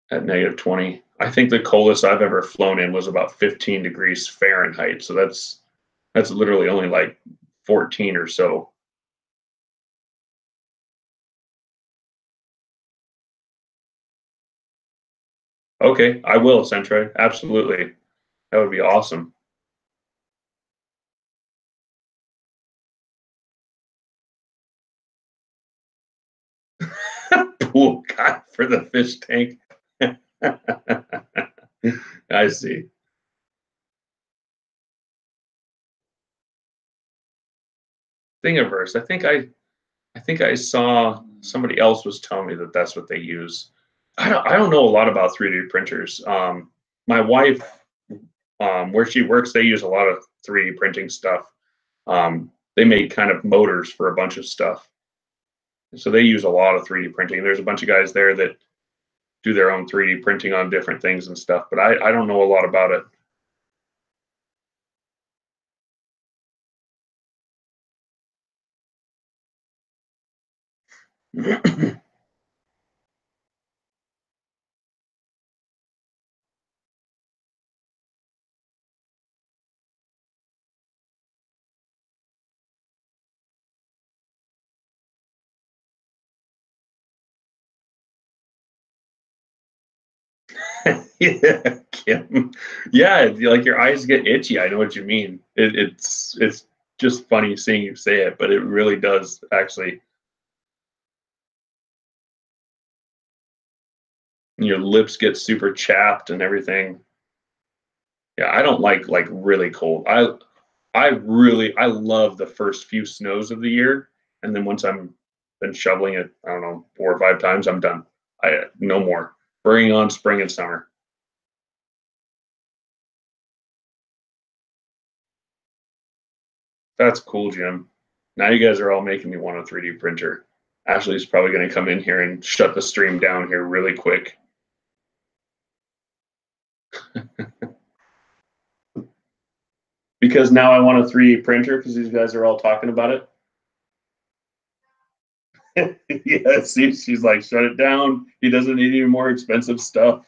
at -20. I think the coldest I've ever flown in was about 15 degrees Fahrenheit. So that's literally only like 14 or so. Okay, I will, Centre. Absolutely. That would be awesome. Pool guy for the fish tank. I see. Thingiverse. I think I saw somebody else was telling me that that's what they use. I don't know a lot about 3D printers. My wife, where she works, they use a lot of 3D printing stuff. They make kind of motors for a bunch of stuff, so they use a lot of 3D printing. There's a bunch of guys there that do their own 3D printing on different things and stuff, but I don't know a lot about it. Yeah, Kim. Yeah, like your eyes get itchy. I know what you mean. It's just funny seeing you say it, but it really does actually. Your lips get super chapped and everything. Yeah, I don't like really cold. I love the first few snows of the year, and then once I'm been shoveling it, I don't know, 4 or 5 times, I'm done. I no more. Bringing on spring and summer. That's cool, Jim. Now you guys are all making me want a 3D printer. Ashley's probably going to come in here and shut the stream down here really quick. because now I want a 3D printer because these guys are all talking about it. Yeah, see, she's like, shut it down. He doesn't need any more expensive stuff.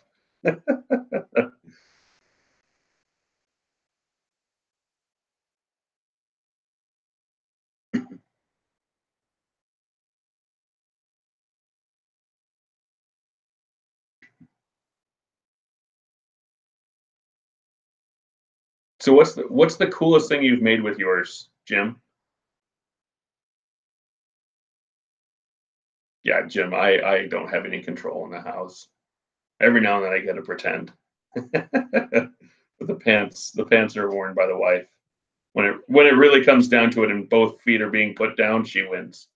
So what's the coolest thing you've made with yours, Jim? Yeah, Jim, I don't have any control in the house. Every now and then I get to pretend. But the pants are worn by the wife. When it really comes down to it and both feet are being put down, she wins.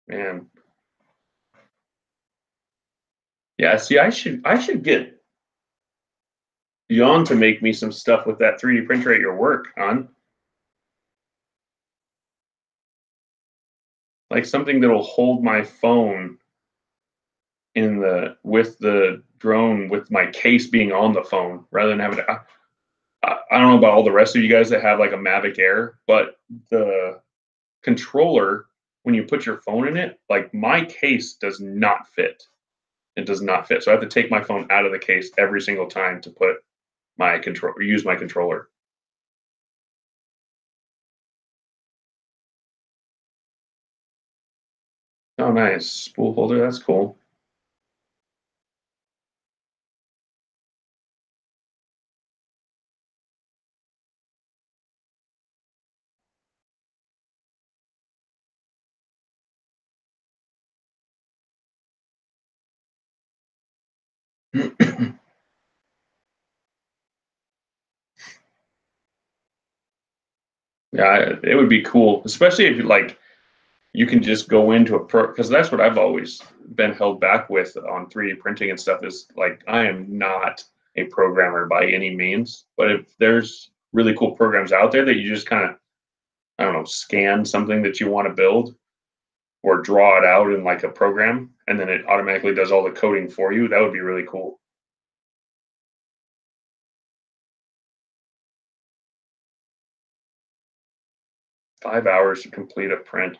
Man. Yeah, see, I should get Jan to make me some stuff with that 3D printer at your work, hon. Like something that'll hold my phone with the drone with my case being on the phone rather than having to. I don't know about all the rest of you guys that have like a Mavic Air, but the controller, when you put your phone in it, like my case does not fit. It does not fit. So I have to take my phone out of the case every single time to put use my controller. Oh, nice. Spool holder. That's cool. Yeah, it would be cool, especially if you can just go into a pro because that's what I've always been held back with on 3D printing and stuff is like I am not a programmer by any means, but if there's really cool programs out there that you just kind of I don't know scan something that you want to build or draw it out in like a program and then it automatically does all the coding for you, that would be really cool. 5 hours to complete a print.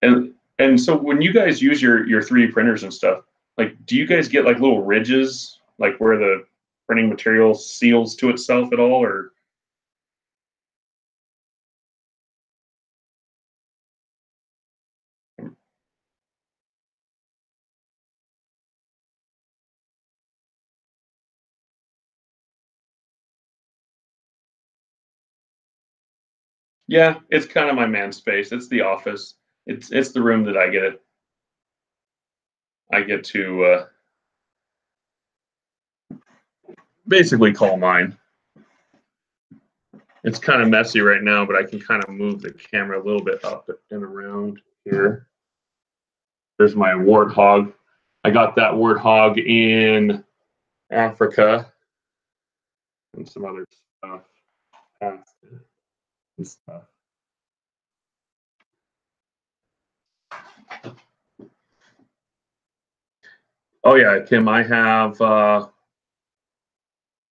And so when you guys use your 3D printers and stuff, like do you guys get like little ridges like where the printing material seals to itself at all or yeah, it's kind of my man space. It's the office. It's the room that I get to basically call mine. It's kind of messy right now, but I can kind of move the camera a little bit up and around here. There's my warthog. I got that warthog in Africa and some other stuff. And stuff. Oh yeah, Kim, I have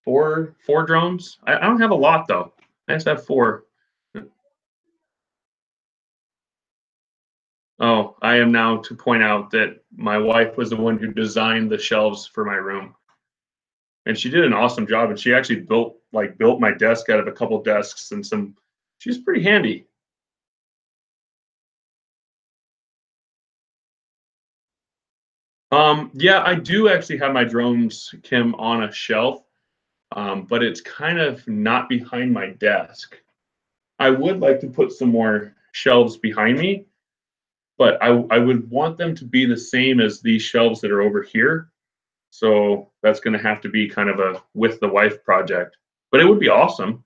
four drones. I don't have a lot though. I just have four. Oh, I am now to point out that my wife was the one who designed the shelves for my room. And she did an awesome job. And she actually built my desk out of a couple desks and some she's pretty handy. Yeah, I do actually have my drones, Kim, on a shelf, but it's kind of not behind my desk. I would like to put some more shelves behind me, but I would want them to be the same as these shelves that are over here. So that's going to have to be kind of a with the wife project, but it would be awesome.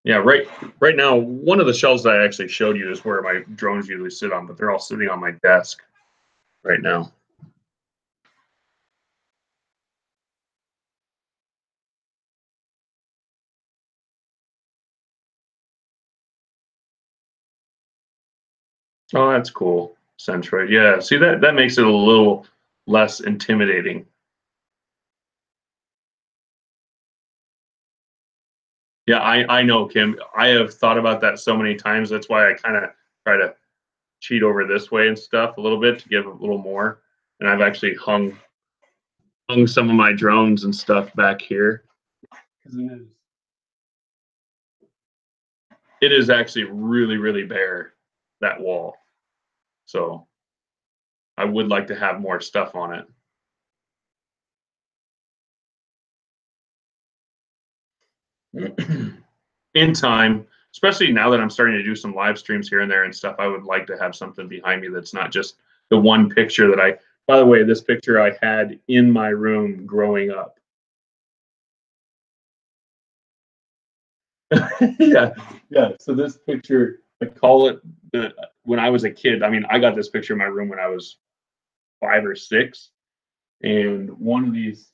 Yeah, right now, one of the shelves that I actually showed you is where my drones usually sit on, but they're all sitting on my desk right now. Oh, that's cool. Centroid. Yeah. See that makes it a little less intimidating. Yeah, I know, Kim. I have thought about that so many times. That's why I kind of try to cheat over this way and stuff a little bit to give a little more. And I've actually hung some of my drones and stuff back here. It is actually really, really bare, that wall. So I would like to have more stuff on it. In time, especially now that I'm starting to do some live streams here and there and stuff, I would like to have something behind me that's not just the one picture that I, by the way, this picture I had in my room growing up. Yeah, yeah. So this picture, I call it the when I was a kid. I mean, I got this picture in my room when I was 5 or 6, and one of these.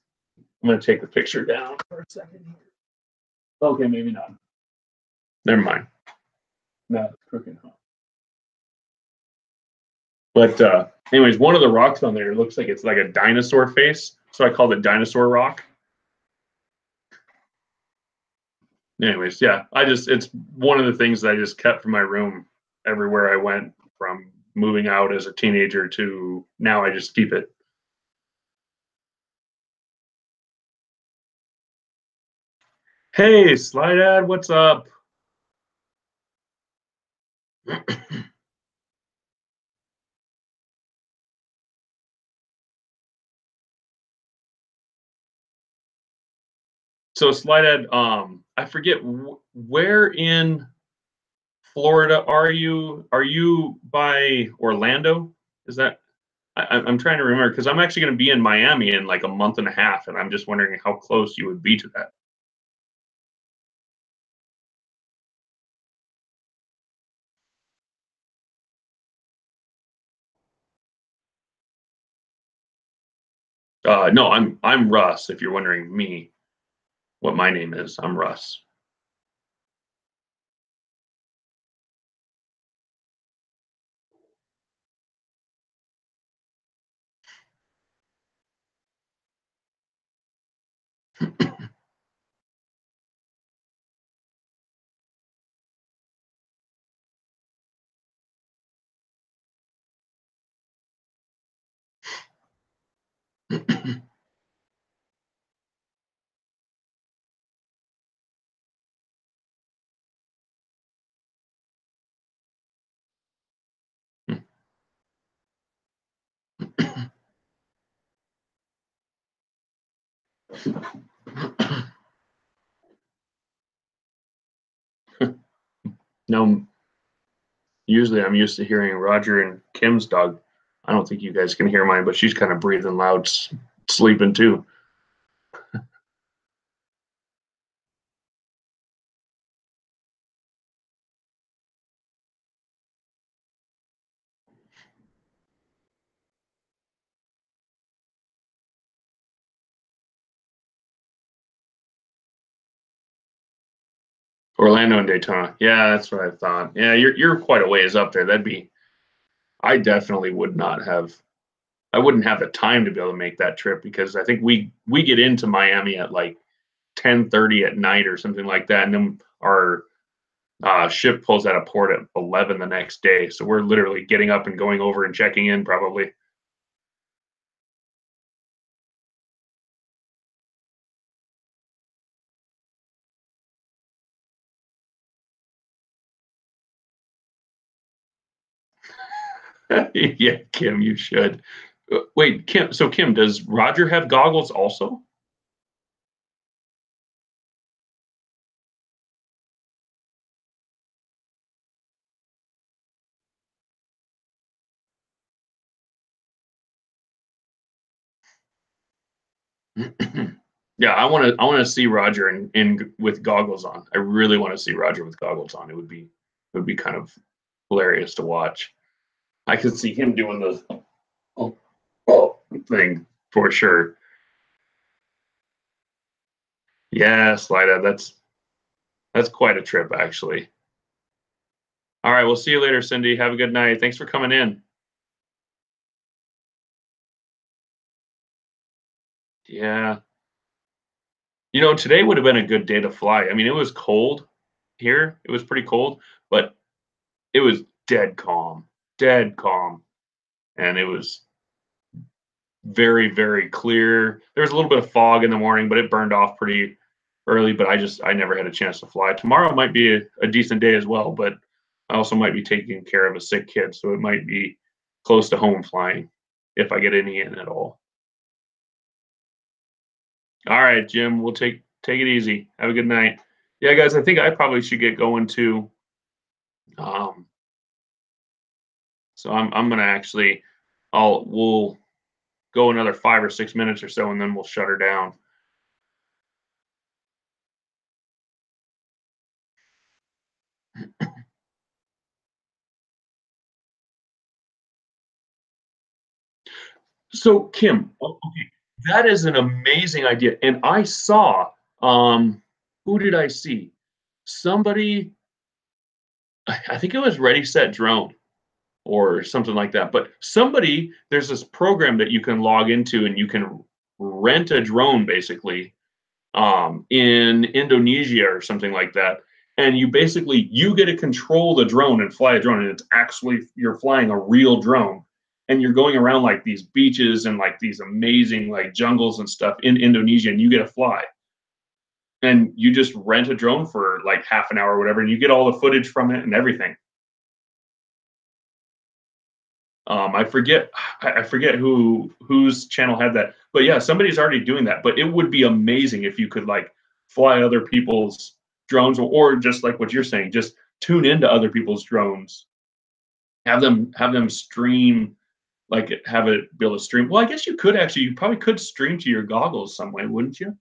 I'm gonna take the picture down for a second here. Okay, maybe not. Never mind. No, it's crooked. But anyways, one of the rocks on there looks like it's like a dinosaur face, so I called it Dinosaur Rock. Anyways, yeah, it's one of the things that I just kept from my room everywhere I went, from moving out as a teenager to now. I just keep it. Hey, Slide Ad, what's up? So Slide Ad, I forget where in Florida are you? Are you by Orlando? Is that I'm trying to remember because I'm actually going to be in Miami in like a month and a half, and I'm just wondering how close you would be to that. No, I'm Russ. If you're wondering me, what my name is, I'm Russ. No, usually I'm used to hearing Roger and Kim's dog. I don't think you guys can hear mine, but she's kind of breathing loud, sleeping too. Orlando and Daytona. Yeah, that's what I thought. Yeah, you're quite a ways up there. That'd be. I definitely would not have. I wouldn't have the time to be able to make that trip because I think we get into Miami at like 10:30 at night or something like that, and then our ship pulls out of port at 11 the next day. So we're literally getting up and going over and checking in probably. Yeah, Kim, you should. Wait, Kim. So Kim, does Roger have goggles also? Yeah, I want to see Roger in with goggles on. I really want to see Roger with goggles on. It would be kind of hilarious to watch. I could see him doing the oh, oh thing for sure. Yes, Lida, that's quite a trip actually. All right, we'll see you later, Cindy. Have a good night. Thanks for coming in. Yeah. Today would have been a good day to fly. I mean, it was cold here. It was pretty cold, but it was dead calm, and it was very, very clear. There was a little bit of fog in the morning, but it burned off pretty early. But I never had a chance to fly. Tomorrow might be a decent day as well, but I also might be taking care of a sick kid, so it might be close to home flying if I get any in at all. All right, Jim, we'll take it easy. Have a good night. Yeah, guys, I think I probably should get going too. Um, so I'm gonna actually we'll go another 5 or 6 minutes or so, and then we'll shut her down. So Kim, okay, that is an amazing idea. And I saw, who did I see? Somebody, I think it was Ready Set Drone or something like that. But there's this program that you can log into and you can rent a drone basically in Indonesia or something like that. And you get to control the drone and fly a drone, and it's actually you're flying a real drone, and you're going around like these beaches and like these amazing like jungles and stuff in Indonesia, and you get to fly. And you just rent a drone for like half an hour or whatever, and you get all the footage from it and everything. I forget I forget whose channel had that, but yeah, somebody's already doing that. But it would be amazing if you could like fly other people's drones, or just like what you're saying, just tune into other people's drones, have them stream, like have it be able to stream. Well, I guess you probably could stream to your goggles some way, wouldn't you?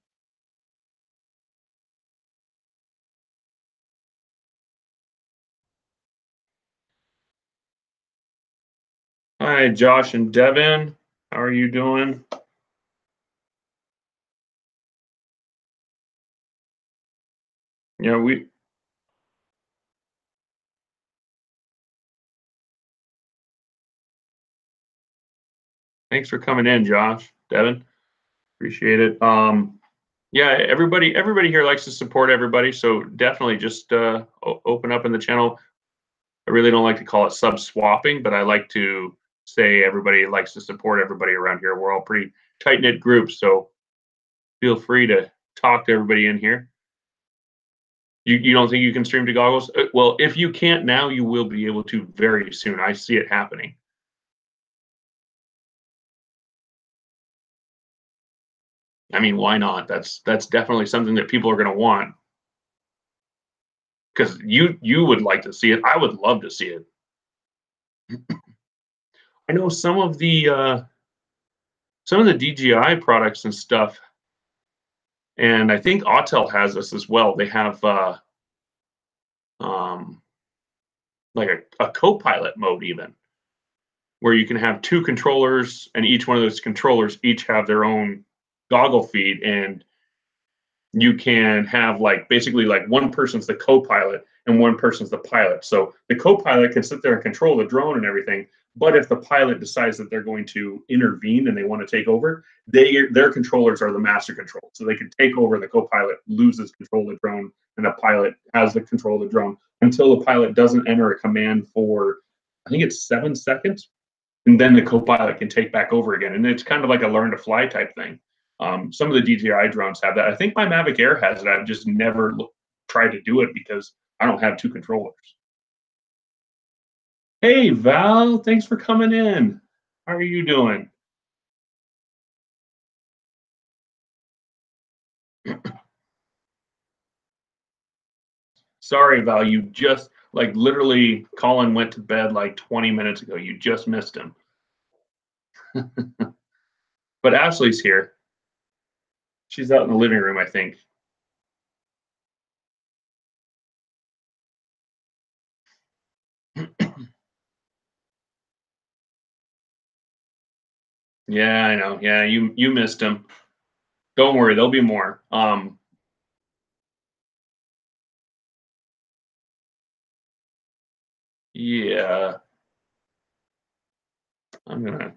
Hi, Josh and Devin. How are you doing? Yeah, we thanks for coming in, Josh, Devin. Appreciate it. Yeah, everybody here likes to support everybody, so definitely just open up in the channel. I really don't like to call it sub swapping, but I like to say everybody likes to support everybody around here. We're all pretty tight knit groups, so feel free to talk to everybody in here. You don't think you can stream to goggles? Well, if you can't now, you will be able to very soon. I see it happening. I mean, why not? That's definitely something that people are going to want, because you would like to see it. I would love to see it. I know some of the DJI products and stuff, and I think Autel has this as well. They have um, like a co-pilot mode even, where you can have two controllers, and each one of those controllers each have their own goggle feed, and you can have like basically like one person's the co-pilot and one person's the pilot. So the co-pilot can sit there and control the drone and everything. But if the pilot decides that they're going to intervene and they want to take over, their controllers are the master control. So they can take over, the co-pilot loses control of the drone, and the pilot has the control of the drone until the pilot doesn't enter a command for, I think it's 7 seconds, and then the co-pilot can take back over again. And it's kind of like a learn to fly type thing. Some of the DJI drones have that. I think my Mavic Air has it. I've just never tried to do it because I don't have two controllers. Hey, Val, thanks for coming in. How are you doing? Sorry, Val, you just like literally Colin went to bed like 20 minutes ago. You just missed him. But Ashley's here. She's out in the living room, I think. Yeah, I know. Yeah, you missed him. Don't worry, there'll be more. Yeah, I'm gonna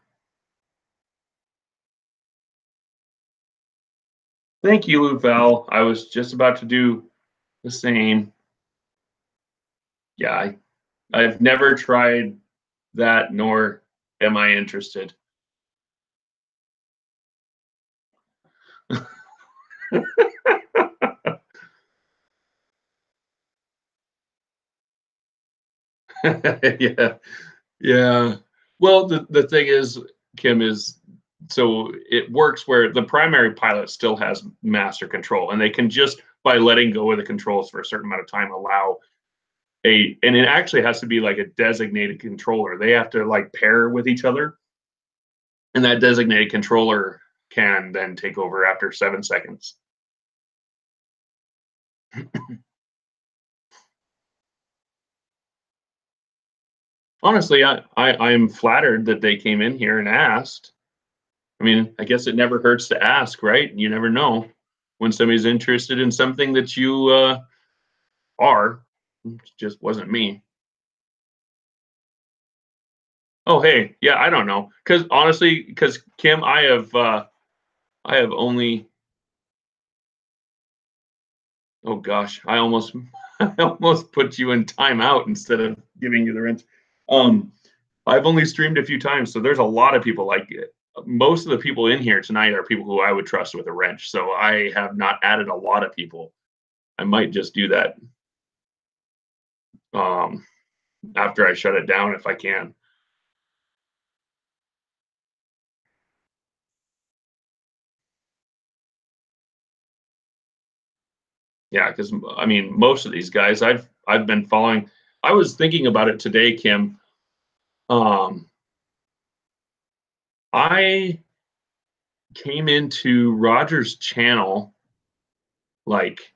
thank you, Lou Val. I was just about to do the same. Yeah, I've never tried that, nor am I interested. Yeah, yeah. Well, the thing is, Kim, is so it works where the primary pilot still has master control, and they can just by letting go of the controls for a certain amount of time allow and it actually has to be like a designated controller. They have to like pair with each other, and that designated controller can then take over after 7 seconds. Honestly, I'm flattered that they came in here and asked. I mean, I guess it never hurts to ask, right? You never know when somebody's interested in something that you are. It just wasn't me. Oh, hey, yeah, I don't know, because honestly, because Kim, I have only. Oh gosh, I almost I almost put you in timeout instead of giving you the wrench. Um, I've only streamed a few times, so there's a lot of people like it. Most of the people in here tonight are people who I would trust with a wrench. So I have not added a lot of people. I might just do that um, after I shut it down if I can. Yeah, because I mean, most of these guys I've been following. I was thinking about it today, Kim. Um, I came into Roger's channel like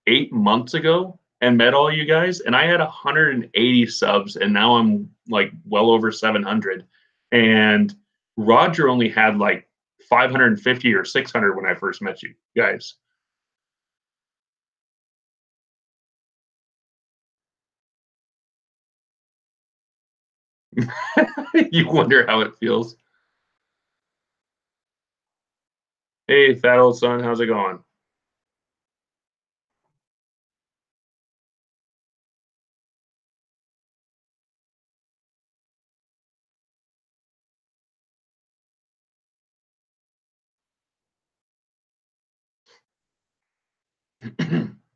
8 months ago and met all you guys, and I had 180 subs, and now I'm like well over 700. And Roger only had like 550 or 600 when I first met you guys. You wonder how it feels. Hey, fat old son, how's it going?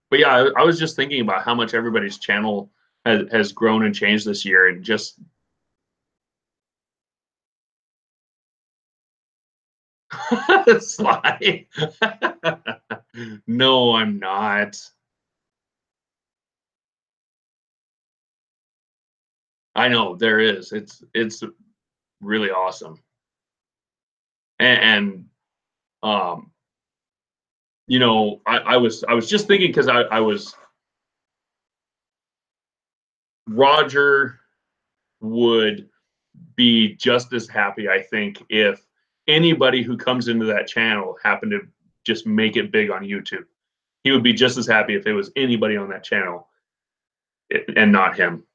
But yeah, I was just thinking about how much everybody's channel has grown and changed this year, and just Sly. No, I'm not. I know there is. It's really awesome. And um, I was just thinking because I was Roger would be just as happy, I think, if anybody who comes into that channel happened to just make it big on YouTube. He would be just as happy if it was anybody on that channel and not him.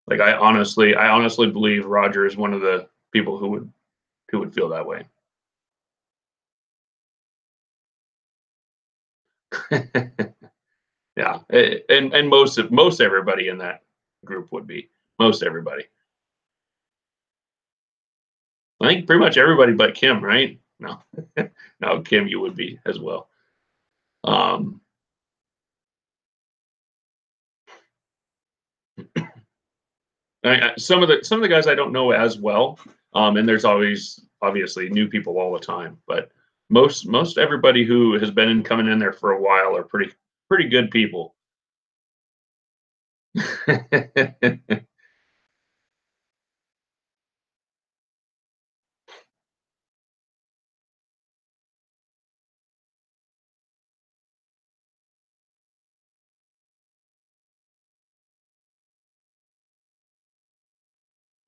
Like I honestly believe Roger is one of the people who would feel that way. Yeah, and most everybody in that group would be most everybody. I think pretty much everybody but Kim, right? No, no, Kim, you would be as well. Um, some of the guys I don't know as well, and there's always obviously new people all the time, but most everybody who has been coming in there for a while are pretty good people.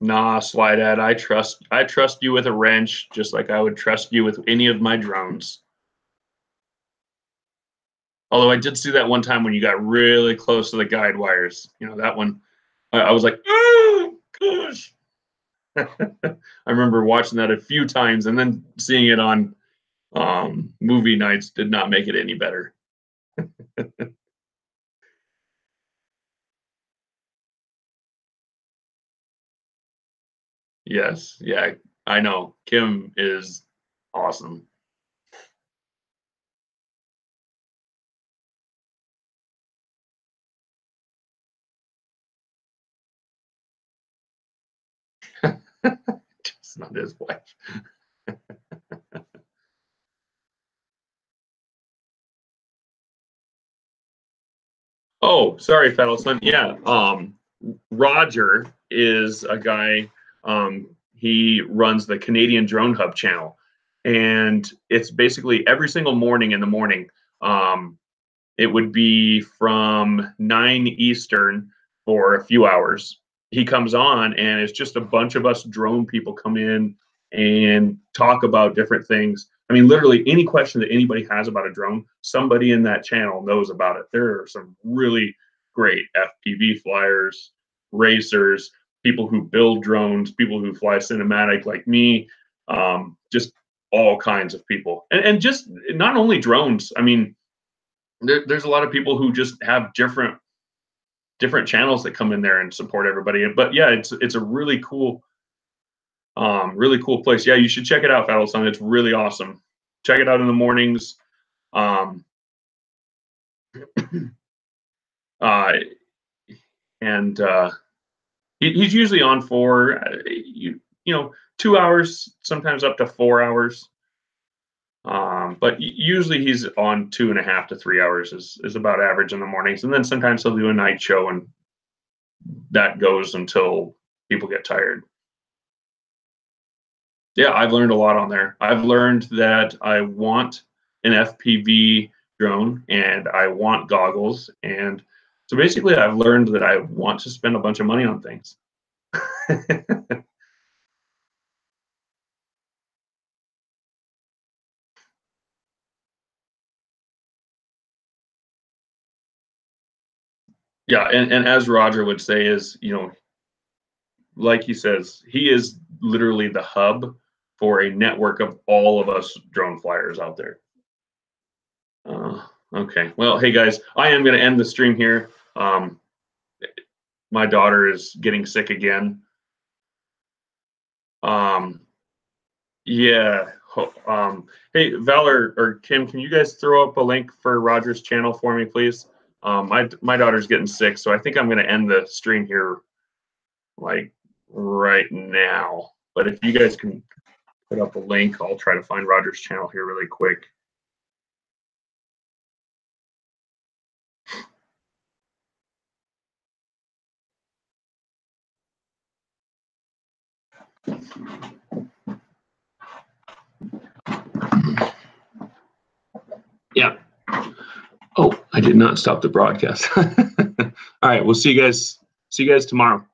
Nah, Sly Dad, I trust you with a wrench, just like I would trust you with any of my drones. Although I did see that one time when you got really close to the guide wires. You know, that one, I was like, oh, gosh. I remember watching that a few times, and then seeing it on movie nights did not make it any better. Yes, yeah, I know. Kim is awesome. Just not his wife. Oh, sorry, Fettelson. Yeah, Roger is a guy. He runs the Canadian Drone Hub channel, and it's basically every single morning in the morning. Um, it would be from 9 Eastern for a few hours. He comes on, and it's just a bunch of us drone people come in and talk about different things. I mean, literally any question that anybody has about a drone, somebody in that channel knows about it. There are some really great FPV flyers, racers, people who build drones, people who fly cinematic like me, just all kinds of people. And just not only drones, I mean, there's a lot of people who just have different channels that come in there and support everybody. But yeah, it's a really cool place. Yeah, you should check it out, Fattleston. It's really awesome. Check it out in the mornings. Um, uh, and he's usually on for you know 2 hours, sometimes up to 4 hours. But usually he's on 2.5 to 3 hours is about average in the mornings, and then sometimes he'll do a night show, and that goes until people get tired. Yeah, I've learned a lot on there. I've learned that I want an FPV drone and I want goggles. And so basically, I've learned that I want to spend a bunch of money on things. Yeah, and as Roger would say, is, like he says, he is literally the hub for a network of all of us drone flyers out there. Okay, well, hey guys, I am going to end the stream here. My daughter is getting sick again. Um, yeah. Hey, Val or Kim, can you guys throw up a link for Roger's channel for me, please? My daughter's getting sick, so I think I'm going to end the stream here, like right now. But if you guys can put up a link, I'll try to find Roger's channel here really quick. Yeah. Oh, I did not stop the broadcast. All right, we'll see you guys. See you guys tomorrow.